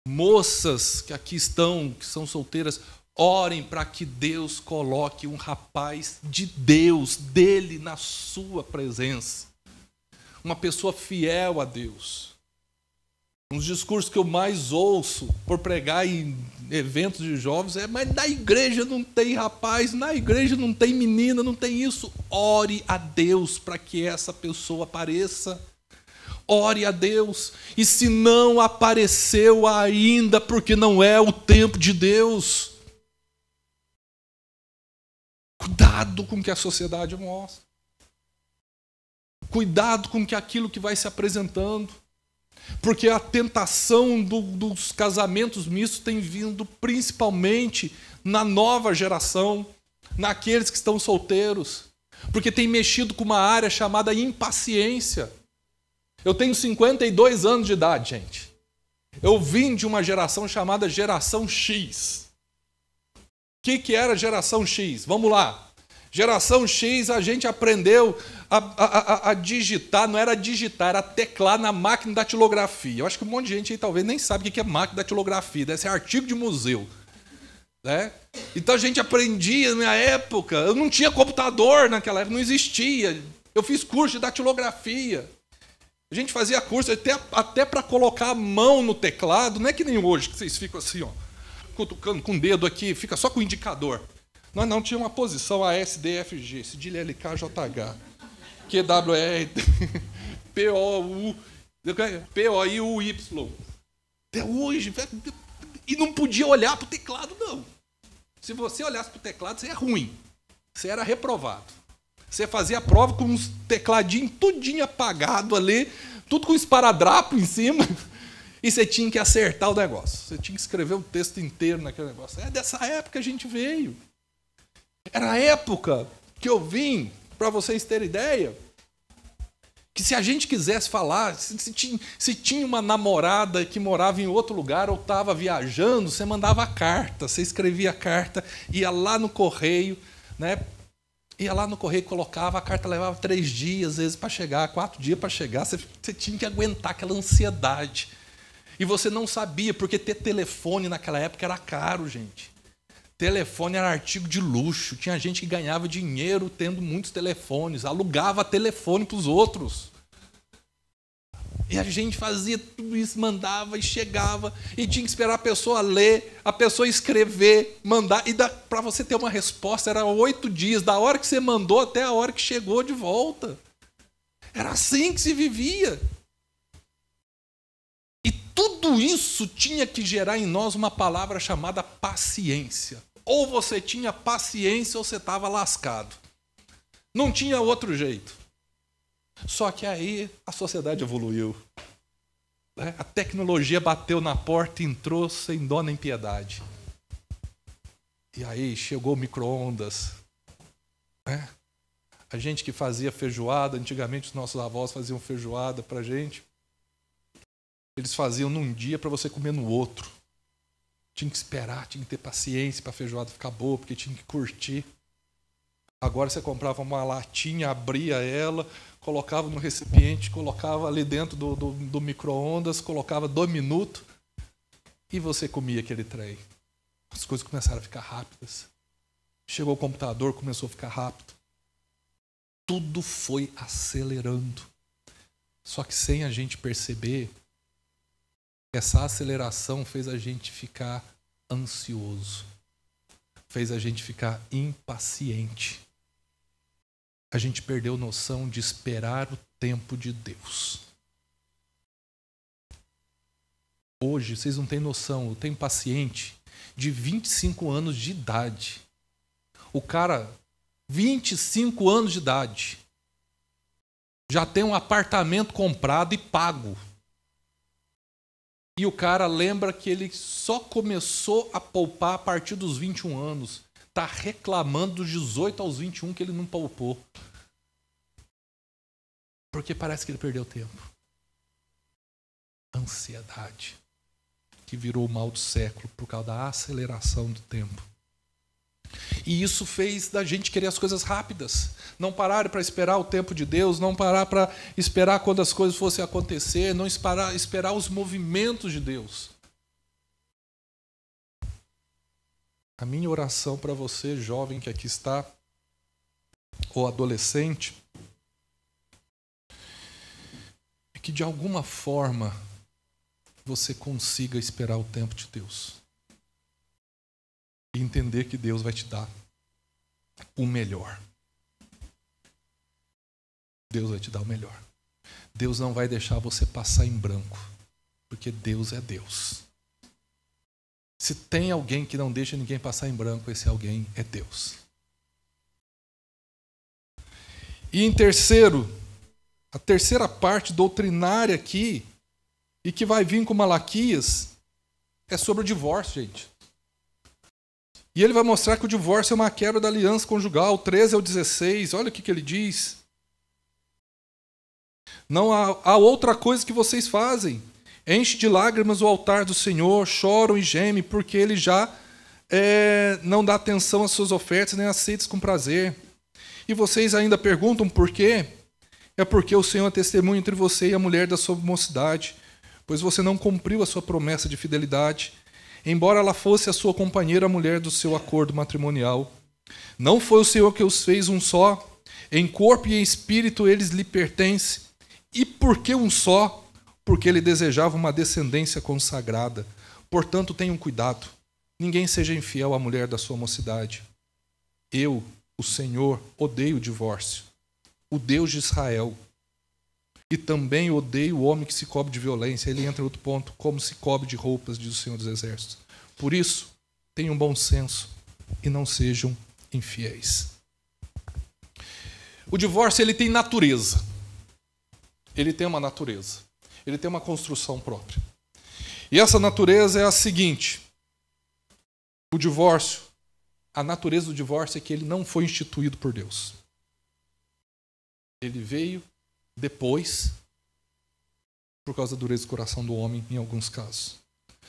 Moças que aqui estão, que são solteiras, orem para que Deus coloque um rapaz de Deus, dele na sua presença. Uma pessoa fiel a Deus. Um dos discursos que eu mais ouço por pregar em eventos de jovens é: mas na igreja não tem rapaz, na igreja não tem menina, não tem isso. Ore a Deus para que essa pessoa apareça. Ore a Deus. E se não apareceu ainda, porque não é o tempo de Deus. Cuidado com o que a sociedade mostra. Cuidado com aquilo que vai se apresentando. Porque a tentação dos casamentos mistos tem vindo principalmente na nova geração, naqueles que estão solteiros. Porque tem mexido com uma área chamada impaciência. Eu tenho 52 anos de idade, gente. Eu vim de uma geração chamada geração X. O que era geração X? Vamos lá. Geração X, a gente aprendeu a digitar, não era digitar, era teclar na máquina da datilografia. Eu acho que um monte de gente aí talvez nem sabe o que é máquina da datilografia, deve ser artigo de museu. Né? Então a gente aprendia na minha época, eu não tinha computador naquela época, não existia. Eu fiz curso de datilografia. A gente fazia curso até para colocar a mão no teclado, não é que nem hoje, que vocês ficam assim, ó, cutucando com o dedo aqui, fica só com o indicador. Nós não tínhamos uma posição A, S, D, F, G, cedilha L, K, J, H, Q, W, R, P, O, U, P, O, I, U, Y. Até hoje. E não podia olhar para o teclado, não. Se você olhasse para o teclado, você é ruim. Você era reprovado. Você fazia a prova com uns tecladinhos tudinho apagado ali, tudo com esparadrapo em cima, e você tinha que acertar o negócio. Você tinha que escrever o texto inteiro naquele negócio. É dessa época que a gente veio. Era a época que eu vim, para vocês terem ideia, que se a gente quisesse falar, se tinha uma namorada que morava em outro lugar ou estava viajando, você mandava carta, você escrevia a carta, ia lá no correio, né? Ia lá no correio, colocava, a carta levava 3 dias, às vezes, para chegar, 4 dias para chegar, você tinha que aguentar aquela ansiedade. E você não sabia, porque ter telefone naquela época era caro, gente. Telefone era artigo de luxo. Tinha gente que ganhava dinheiro tendo muitos telefones, alugava telefone para os outros. E a gente fazia tudo isso, mandava e chegava, e tinha que esperar a pessoa ler, a pessoa escrever, mandar, e para você ter uma resposta era 8 dias, da hora que você mandou até a hora que chegou de volta. Era assim que se vivia. E tudo isso tinha que gerar em nós uma palavra chamada paciência. Ou você tinha paciência ou você estava lascado. Não tinha outro jeito. Só que aí a sociedade evoluiu. A tecnologia bateu na porta e entrou sem dó nem piedade. E aí chegou o micro-ondas. A gente que fazia feijoada, antigamente os nossos avós faziam feijoada para a gente. Eles faziam num dia para você comer no outro. Tinha que esperar, tinha que ter paciência para a feijoada ficar boa, porque tinha que curtir. Agora você comprava uma latinha, abria ela, colocava no recipiente, colocava ali dentro do micro-ondas, colocava 2 minutos e você comia aquele trem. As coisas começaram a ficar rápidas. Chegou o computador, começou a ficar rápido. Tudo foi acelerando. Só que sem a gente perceber, essa aceleração fez a gente ficar ansioso. Fez a gente ficar impaciente. A gente perdeu noção de esperar o tempo de Deus. Hoje, vocês não têm noção, eu tenho paciente de 25 anos de idade. O cara, 25 anos de idade, já tem um apartamento comprado e pago. E o cara lembra que ele só começou a poupar a partir dos 21 anos. Está reclamando dos 18 aos 21 que ele não poupou. Porque parece que ele perdeu tempo. Ansiedade, que virou o mal do século por causa da aceleração do tempo. E isso fez da gente querer as coisas rápidas. Não parar para esperar o tempo de Deus, não parar para esperar quando as coisas fossem acontecer, não esperar os movimentos de Deus. A minha oração para você, jovem que aqui está, ou adolescente, é que de alguma forma você consiga esperar o tempo de Deus. E entender que Deus vai te dar o melhor. Deus vai te dar o melhor. Deus não vai deixar você passar em branco, porque Deus é Deus. Se tem alguém que não deixa ninguém passar em branco, esse alguém é Deus. E em terceiro, a terceira parte doutrinária aqui, e que vai vir com Malaquias, é sobre o divórcio, gente. E ele vai mostrar que o divórcio é uma quebra da aliança conjugal, 13 ao 16, olha o que ele diz. Não há outra coisa que vocês fazem. Enche de lágrimas o altar do Senhor, choram e gemem, porque ele já não dá atenção às suas ofertas, nem aceita com prazer. E vocês ainda perguntam por quê? É porque o Senhor é testemunha entre você e a mulher da sua mocidade, pois você não cumpriu a sua promessa de fidelidade, embora ela fosse a sua companheira, a mulher do seu acordo matrimonial. Não foi o Senhor que os fez um só, em corpo e em espírito eles lhe pertencem. E por que um só? Porque ele desejava uma descendência consagrada. Portanto, tenham cuidado. Ninguém seja infiel à mulher da sua mocidade. Eu, o Senhor, odeio o divórcio, o Deus de Israel. E também odeio o homem que se cobre de violência. Ele entra em outro ponto, como se cobre de roupas, diz o Senhor dos Exércitos. Por isso, tenham bom senso e não sejam infiéis. O divórcio, ele tem natureza. Ele tem uma natureza. Ele tem uma construção própria. E essa natureza é a seguinte. O divórcio, a natureza do divórcio é que ele não foi instituído por Deus. Ele veio depois, por causa da dureza do coração do homem, em alguns casos.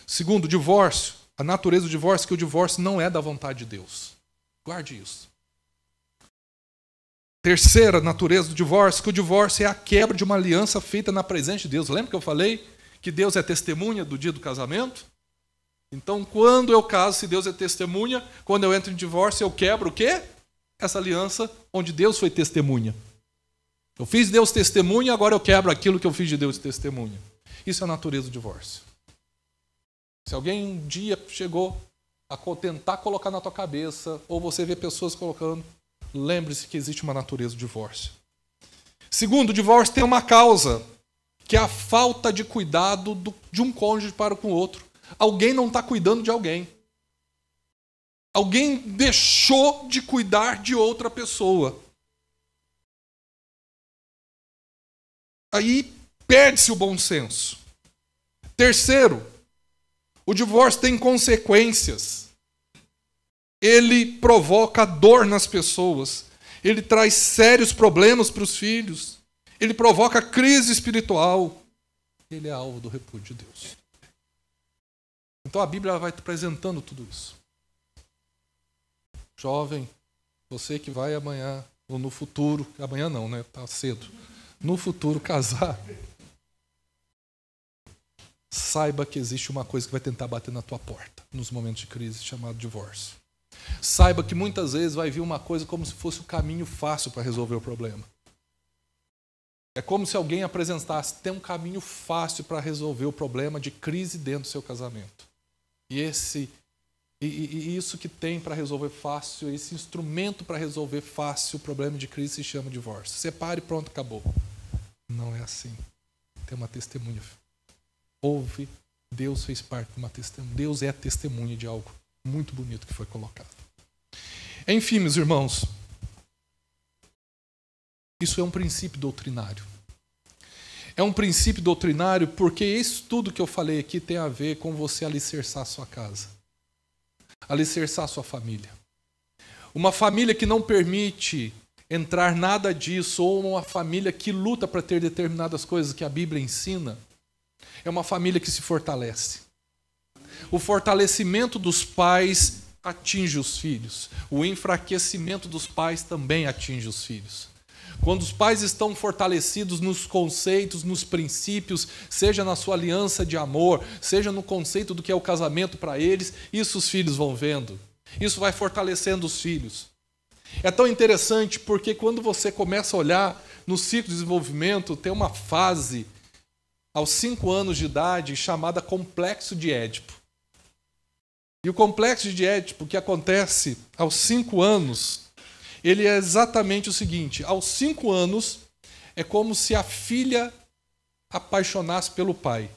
Segundo, o divórcio, a natureza do divórcio é que o divórcio não é da vontade de Deus. Guarde isso. Terceira natureza do divórcio, que o divórcio é a quebra de uma aliança feita na presença de Deus. Lembra que eu falei que Deus é testemunha do dia do casamento? Então, quando eu caso, se Deus é testemunha, quando eu entro em divórcio, eu quebro o quê? Essa aliança onde Deus foi testemunha. Eu fiz Deus testemunha, agora eu quebro aquilo que eu fiz de Deus testemunha. Isso é a natureza do divórcio. Se alguém um dia chegou a tentar colocar na tua cabeça, ou você vê pessoas colocando, lembre-se que existe uma natureza do divórcio. Segundo, o divórcio tem uma causa, que é a falta de cuidado de um cônjuge para com o outro. Alguém não está cuidando de alguém. Alguém deixou de cuidar de outra pessoa. Aí perde-se o bom senso. Terceiro, o divórcio tem consequências. Ele provoca dor nas pessoas. Ele traz sérios problemas para os filhos. Ele provoca crise espiritual. Ele é alvo do repúdio de Deus. Então a Bíblia vai te apresentando tudo isso. Jovem, você que vai amanhã, ou no futuro, amanhã não, né? Está cedo. No futuro casar, saiba que existe uma coisa que vai tentar bater na tua porta, nos momentos de crise, chamado divórcio. Saiba que muitas vezes vai vir uma coisa como se fosse o caminho fácil para resolver o problema. É como se alguém apresentasse, tem um caminho fácil para resolver o problema de crise dentro do seu casamento. E isso que tem para resolver fácil, esse instrumento para resolver fácil o problema de crise se chama divórcio. Separe e pronto, acabou. Não é assim. Tem uma testemunha. Houve, Deus fez parte de uma testemunha. Deus é testemunha de algo muito bonito que foi colocado. Enfim, meus irmãos, isso é um princípio doutrinário. É um princípio doutrinário porque isso tudo que eu falei aqui tem a ver com você alicerçar a sua casa. Alicerçar a sua família. Uma família que não permite entrar nada disso, ou uma família que luta para ter determinadas coisas que a Bíblia ensina, é uma família que se fortalece. O fortalecimento dos pais atinge os filhos. O enfraquecimento dos pais também atinge os filhos. Quando os pais estão fortalecidos nos conceitos, nos princípios, seja na sua aliança de amor, seja no conceito do que é o casamento para eles, isso os filhos vão vendo. Isso vai fortalecendo os filhos. É tão interessante porque quando você começa a olhar no ciclo de desenvolvimento, tem uma fase aos 5 anos de idade chamada complexo de Édipo. E o complexo de Édipo, que acontece aos 5 anos, ele é exatamente o seguinte: aos 5 anos é como se a filha apaixonasse pelo pai.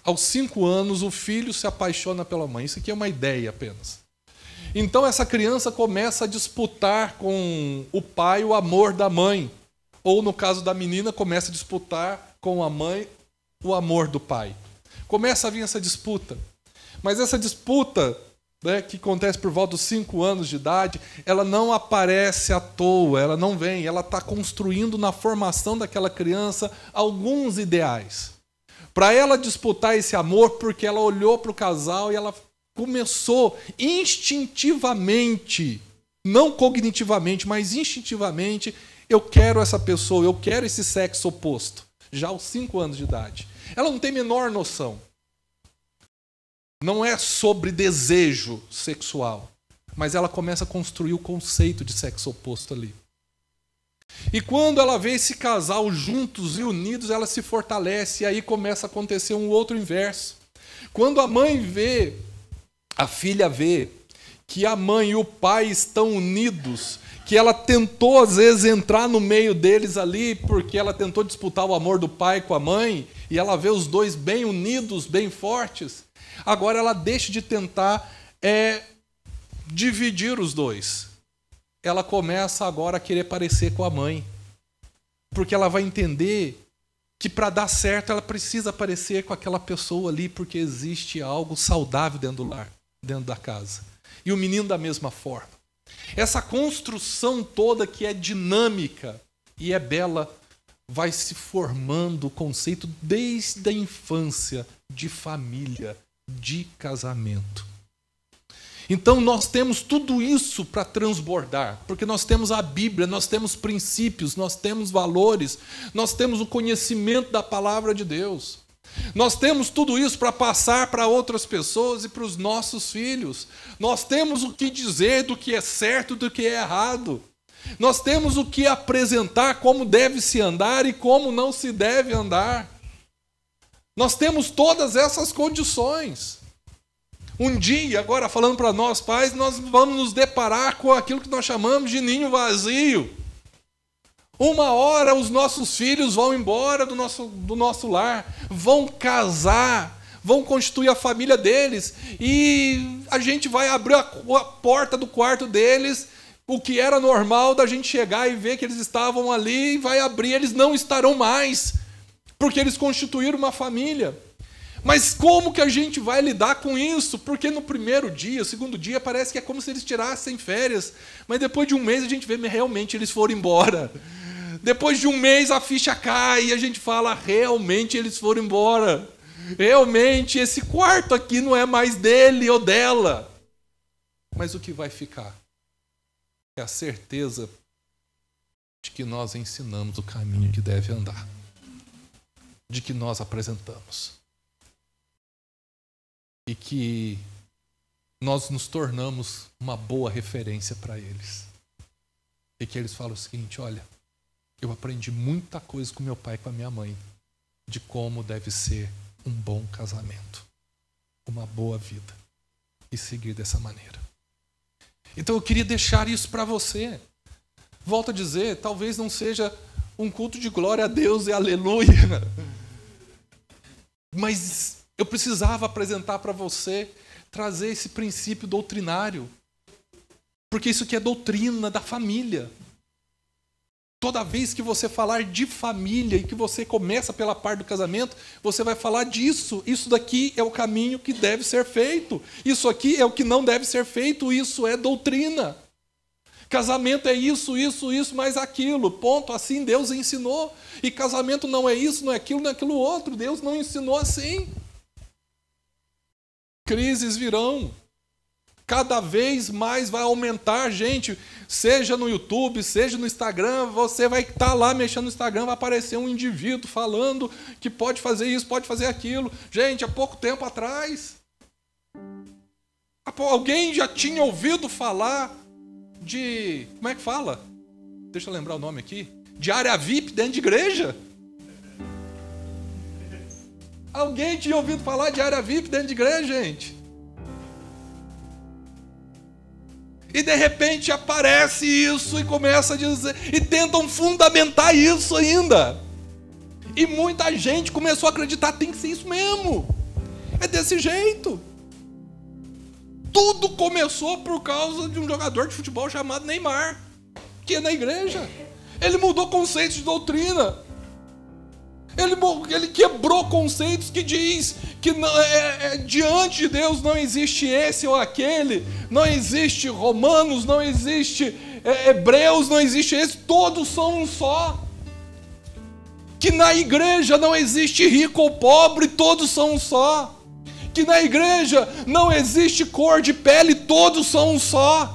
Aos 5 anos o filho se apaixona pela mãe. Isso aqui é uma ideia apenas. Então essa criança começa a disputar com o pai o amor da mãe. Ou no caso da menina, começa a disputar com a mãe o amor do pai. Começa a vir essa disputa. Mas essa disputa, né, que acontece por volta dos 5 anos de idade, ela não aparece à toa, ela não vem, ela está construindo na formação daquela criança alguns ideais. Para ela disputar esse amor, porque ela olhou para o casal e ela começou instintivamente, não cognitivamente, mas instintivamente, eu quero essa pessoa, eu quero esse sexo oposto, já aos 5 anos de idade. Ela não tem a menor noção. Não é sobre desejo sexual, mas ela começa a construir o conceito de sexo oposto ali. E quando ela vê esse casal juntos e unidos, ela se fortalece, e aí começa a acontecer um outro inverso. Quando a mãe vê, a filha vê, que a mãe e o pai estão unidos, que ela tentou às vezes entrar no meio deles ali, porque ela tentou disputar o amor do pai com a mãe, e ela vê os dois bem unidos, bem fortes, agora ela deixa de tentar dividir os dois. Ela começa agora a querer parecer com a mãe. Porque ela vai entender que para dar certo ela precisa parecer com aquela pessoa ali, porque existe algo saudável dentro do lar, dentro da casa. E o menino da mesma forma. Essa construção toda que é dinâmica e é bela, vai se formando o conceito desde a infância de família, de casamento. Então nós temos tudo isso para transbordar, porque nós temos a Bíblia, nós temos princípios, nós temos valores, nós temos o conhecimento da palavra de Deus. Nós temos tudo isso para passar para outras pessoas e para os nossos filhos. Nós temos o que dizer do que é certo e do que é errado. Nós temos o que apresentar, como deve se andar e como não se deve andar. Nós temos todas essas condições. Um dia, agora falando para nós pais, nós vamos nos deparar com aquilo que nós chamamos de ninho vazio. Uma hora os nossos filhos vão embora do nosso lar, vão casar, vão constituir a família deles, e a gente vai abrir a porta do quarto deles, o que era normal da gente chegar e ver que eles estavam ali, e vai abrir, eles não estarão mais, porque eles constituíram uma família. Mas como que a gente vai lidar com isso? Porque no primeiro dia, segundo dia, parece que é como se eles tirassem férias, mas depois de um mês a gente vê realmente eles foram embora. Depois de um mês a ficha cai e a gente fala, realmente eles foram embora. Realmente esse quarto aqui não é mais dele ou dela. Mas o que vai ficar é a certeza de que nós ensinamos o caminho que deve andar. De que nós apresentamos. E que nós nos tornamos uma boa referência para eles. E que eles falam o seguinte, olha, eu aprendi muita coisa com meu pai e com a minha mãe de como deve ser um bom casamento, uma boa vida, e seguir dessa maneira. Então eu queria deixar isso para você. Volto a dizer, talvez não seja um culto de glória a Deus e aleluia, mas eu precisava apresentar para você, trazer esse princípio doutrinário, porque isso aqui é doutrina da família. Toda vez que você falar de família e que você começa pela parte do casamento, você vai falar disso. Isso daqui é o caminho que deve ser feito. Isso aqui é o que não deve ser feito. Isso é doutrina. Casamento é isso, mais aquilo. Ponto. Assim Deus ensinou. E casamento não é isso, não é aquilo, não é aquilo outro. Deus não ensinou assim. Crises virão. Cada vez mais vai aumentar, gente, seja no YouTube, seja no Instagram, você vai estar lá mexendo no Instagram, vai aparecer um indivíduo falando que pode fazer isso, pode fazer aquilo. Gente, há pouco tempo atrás, alguém já tinha ouvido falar de, como é que fala? Deixa eu lembrar o nome aqui. De área VIP dentro de igreja. Alguém tinha ouvido falar de área VIP dentro de igreja, gente? E de repente aparece isso e começa a dizer, e tentam fundamentar isso ainda. E muita gente começou a acreditar, tem que ser isso mesmo. É desse jeito. Tudo começou por causa de um jogador de futebol chamado Neymar, que é na igreja. Ele mudou conceitos de doutrina. Ele quebrou conceitos que diz que diante de Deus não existe esse ou aquele, não existe Romanos, não existe Hebreus, não existe esse, todos são um só. Que na igreja não existe rico ou pobre, todos são um só. Que na igreja não existe cor de pele, todos são um só.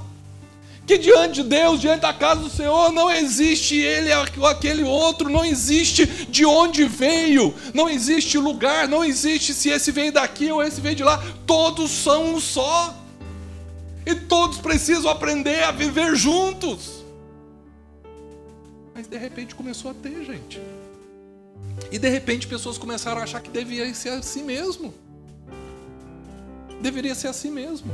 Que diante de Deus, diante da casa do Senhor, não existe ele ou aquele outro, não existe de onde veio, não existe lugar, não existe se esse veio daqui ou esse veio de lá, todos são um só. E todos precisam aprender a viver juntos. Mas de repente começou a ter, gente. E de repente pessoas começaram a achar que deveria ser assim mesmo. Deveria ser assim mesmo.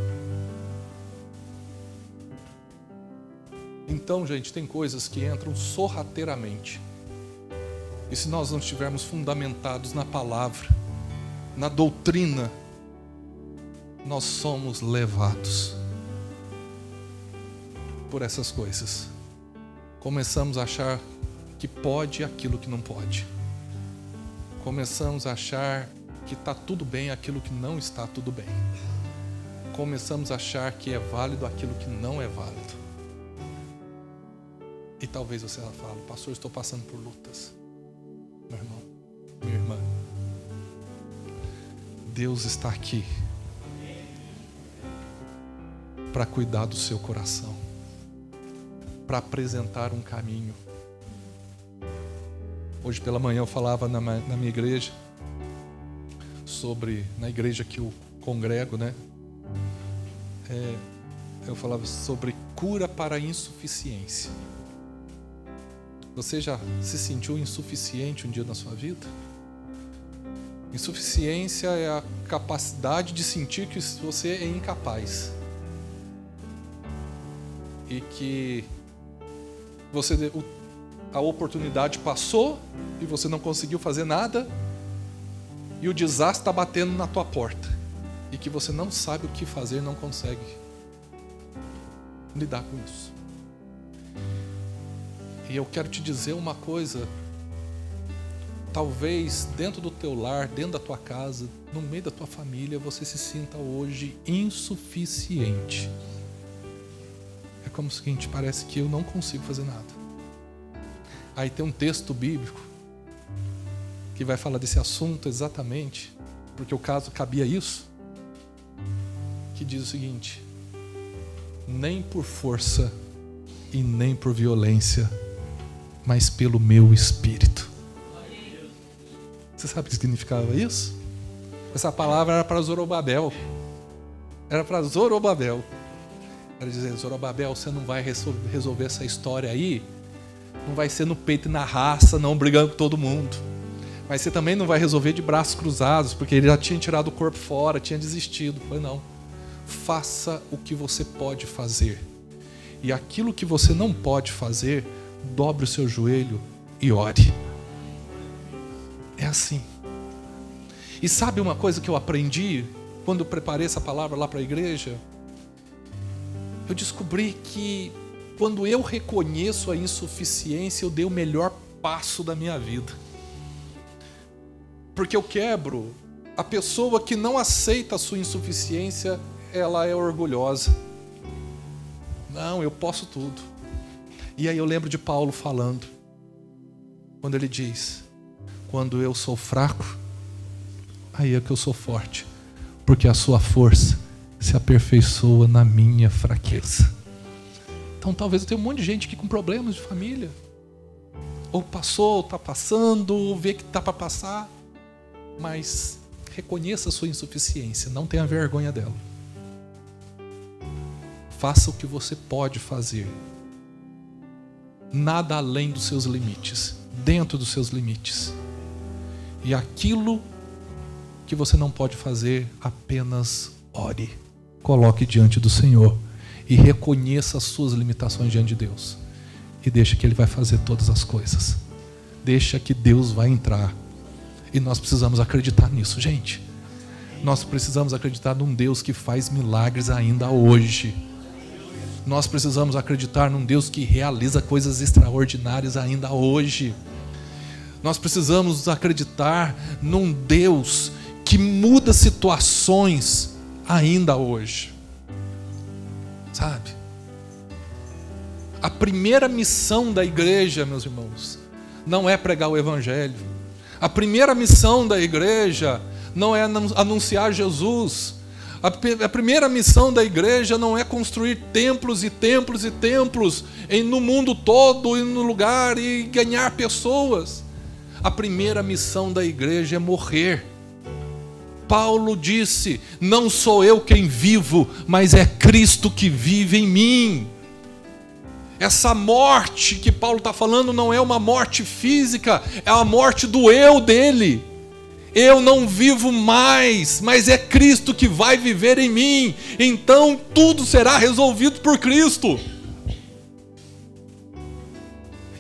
Então, gente, tem coisas que entram sorrateiramente. E se nós não estivermos fundamentados na palavra, na doutrina, nós somos levados por essas coisas. Começamos a achar que pode aquilo que não pode. Começamos a achar que está tudo bem aquilo que não está tudo bem. Começamos a achar que é válido aquilo que não é válido. E talvez você fale, pastor, estou passando por lutas. Meu irmão, minha irmã, Deus está aqui para cuidar do seu coração, para apresentar um caminho. Hoje pela manhã eu falava na minha igreja sobre, na igreja que eu congrego, né? Eu falava sobre cura para a insuficiência. Você já se sentiu insuficiente um dia na sua vida? Insuficiência é a capacidade de sentir que você é incapaz. E que a oportunidade passou e você não conseguiu fazer nada e o desastre está batendo na tua porta e que você não sabe o que fazer, não consegue lidar com isso. E eu quero te dizer uma coisa: talvez dentro do teu lar, dentro da tua casa, no meio da tua família, você se sinta hoje insuficiente. É como o seguinte: parece que eu não consigo fazer nada. Aí tem um texto bíblico que vai falar desse assunto exatamente, porque o caso cabia isso, que diz o seguinte: nem por força e nem por violência, mas pelo meu espírito. Você sabe o que significava isso? Essa palavra era para Zorobabel. Era para Zorobabel. Era dizer: Zorobabel, você não vai resolver essa história aí, não vai ser no peito e na raça, não brigando com todo mundo. Mas você também não vai resolver de braços cruzados, porque ele já tinha tirado o corpo fora, tinha desistido. Foi não. Faça o que você pode fazer. E aquilo que você não pode fazer, dobre o seu joelho e ore. É assim. E sabe uma coisa que eu aprendi quando eu preparei essa palavra lá para a igreja? Eu descobri que quando eu reconheço a insuficiência, eu dei o melhor passo da minha vida. Porque eu quebro. A pessoa que não aceita a sua insuficiência, ela é orgulhosa. Não, eu posso tudo. E aí eu lembro de Paulo falando, quando ele diz: quando eu sou fraco, aí é que eu sou forte, porque a sua força se aperfeiçoa na minha fraqueza. Então talvez eu tenha um monte de gente aqui com problemas de família, ou passou, ou está passando, ou vê que está para passar, mas reconheça a sua insuficiência, não tenha vergonha dela. Faça o que você pode fazer, nada além dos seus limites, dentro dos seus limites. E aquilo que você não pode fazer, apenas ore, coloque diante do Senhor e reconheça as suas limitações diante de Deus, e deixa que Ele vai fazer todas as coisas. Deixa que Deus vai entrar. E nós precisamos acreditar nisso, gente. Nós precisamos acreditar num Deus que faz milagres ainda hoje. Nós precisamos acreditar num Deus que realiza coisas extraordinárias ainda hoje. Nós precisamos acreditar num Deus que muda situações ainda hoje. Sabe? A primeira missão da igreja, meus irmãos, não é pregar o evangelho. A primeira missão da igreja não é anunciar Jesus. A primeira missão da igreja não é construir templos e templos e templos no mundo todo e no lugar e ganhar pessoas. A primeira missão da igreja é morrer. Paulo disse: não sou eu quem vivo, mas é Cristo que vive em mim. Essa morte que Paulo está falando não é uma morte física, é a morte do eu dele. Eu não vivo mais, mas é Cristo que vai viver em mim. Então tudo será resolvido por Cristo.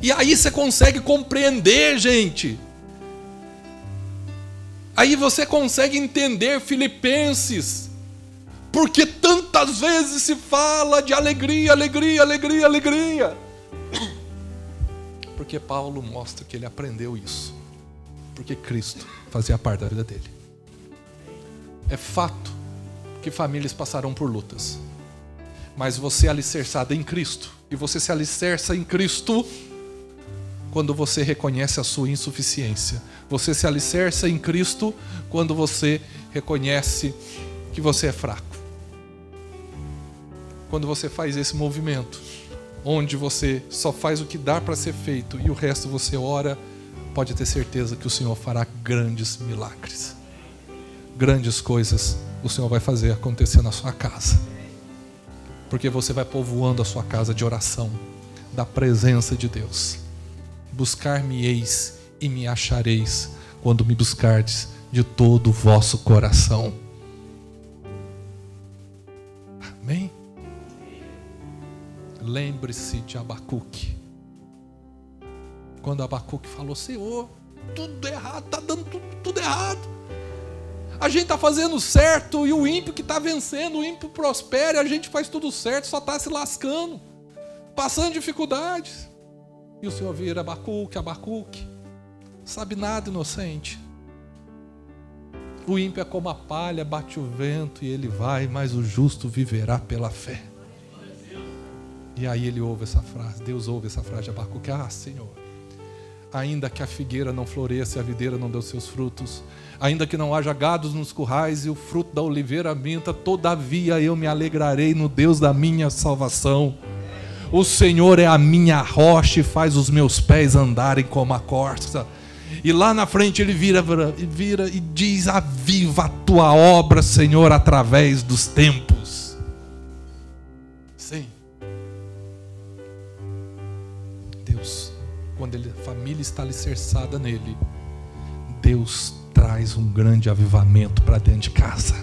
E aí você consegue compreender, gente. Aí você consegue entender Filipenses. Porque tantas vezes se fala de alegria, alegria, alegria, alegria. Porque Paulo mostra que ele aprendeu isso. Porque Cristo fazia parte da vida dele. É fato que famílias passarão por lutas. Mas você é alicerçado em Cristo. E você se alicerça em Cristo quando você reconhece a sua insuficiência. Você se alicerça em Cristo quando você reconhece que você é fraco. Quando você faz esse movimento, onde você só faz o que dá para ser feito e o resto você ora, pode ter certeza que o Senhor fará grandes milagres. grandes coisas o Senhor vai fazer acontecer na sua casa. Porque você vai povoando a sua casa de oração, da presença de Deus. Buscar-me-eis e me achareis, quando me buscardes de todo o vosso coração. Amém? Lembre-se de Abacuque. Quando Abacuque falou: Senhor, tudo errado, está dando tudo errado. A gente está fazendo certo e o ímpio que está vencendo, o ímpio prospera, a gente faz tudo certo, só está se lascando, passando dificuldades. E o Senhor vira: Abacuque, sabe nada, inocente. O ímpio é como a palha, bate o vento e ele vai, mas o justo viverá pela fé. E aí ele ouve essa frase, Deus ouve essa frase de Abacuque: Senhor, ainda que a figueira não floresça e a videira não dê os seus frutos, ainda que não haja gados nos currais e o fruto da oliveira minta, todavia eu me alegrarei no Deus da minha salvação. O Senhor é a minha rocha e faz os meus pés andarem como a corça. E lá na frente ele vira e diz: aviva a tua obra, Senhor, através dos tempos. Sim. Deus, quando a família está alicerçada nele, Deus traz um grande avivamento para dentro de casa.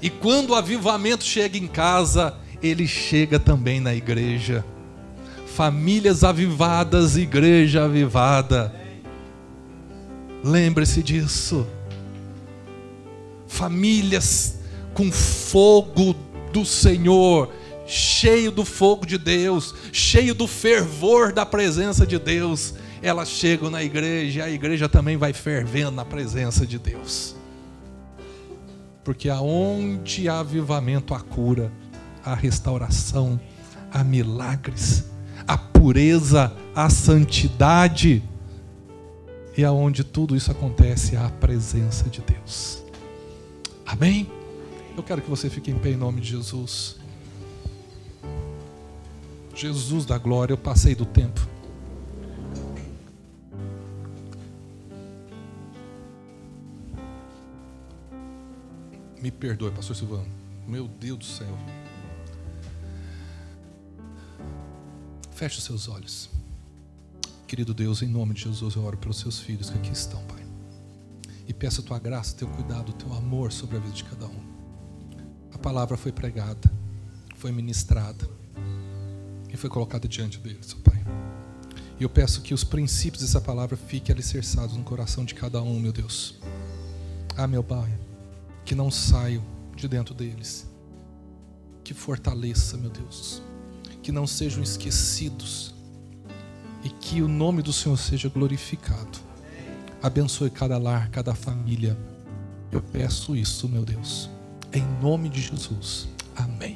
E quando o avivamento chega em casa, ele chega também na igreja. Famílias avivadas, igreja avivada. Lembre-se disso. Famílias com fogo do Senhor, cheio do fogo de Deus, cheio do fervor da presença de Deus. Elas chegam na igreja e a igreja também vai fervendo na presença de Deus. Porque aonde há avivamento, há cura, há restauração, há milagres, há pureza, há santidade. E aonde tudo isso acontece, há a presença de Deus. Amém? Eu quero que você fique em pé em nome de Jesus. Jesus da glória, eu passei do tempo. Me perdoe, pastor Silvano. Meu Deus do céu. Feche os seus olhos. Querido Deus, em nome de Jesus, eu oro pelos seus filhos que aqui estão, Pai. E peço a tua graça, teu cuidado, teu amor sobre a vida de cada um. A palavra foi pregada, foi ministrada e foi colocada diante deles, ó Pai. E eu peço que os princípios dessa palavra fiquem alicerçados no coração de cada um, meu Deus. Meu Pai, que não saiam de dentro deles. Que fortaleça, meu Deus. Que não sejam esquecidos. E que o nome do Senhor seja glorificado. Abençoe cada lar, cada família. Eu peço isso, meu Deus. Em nome de Jesus. Amém.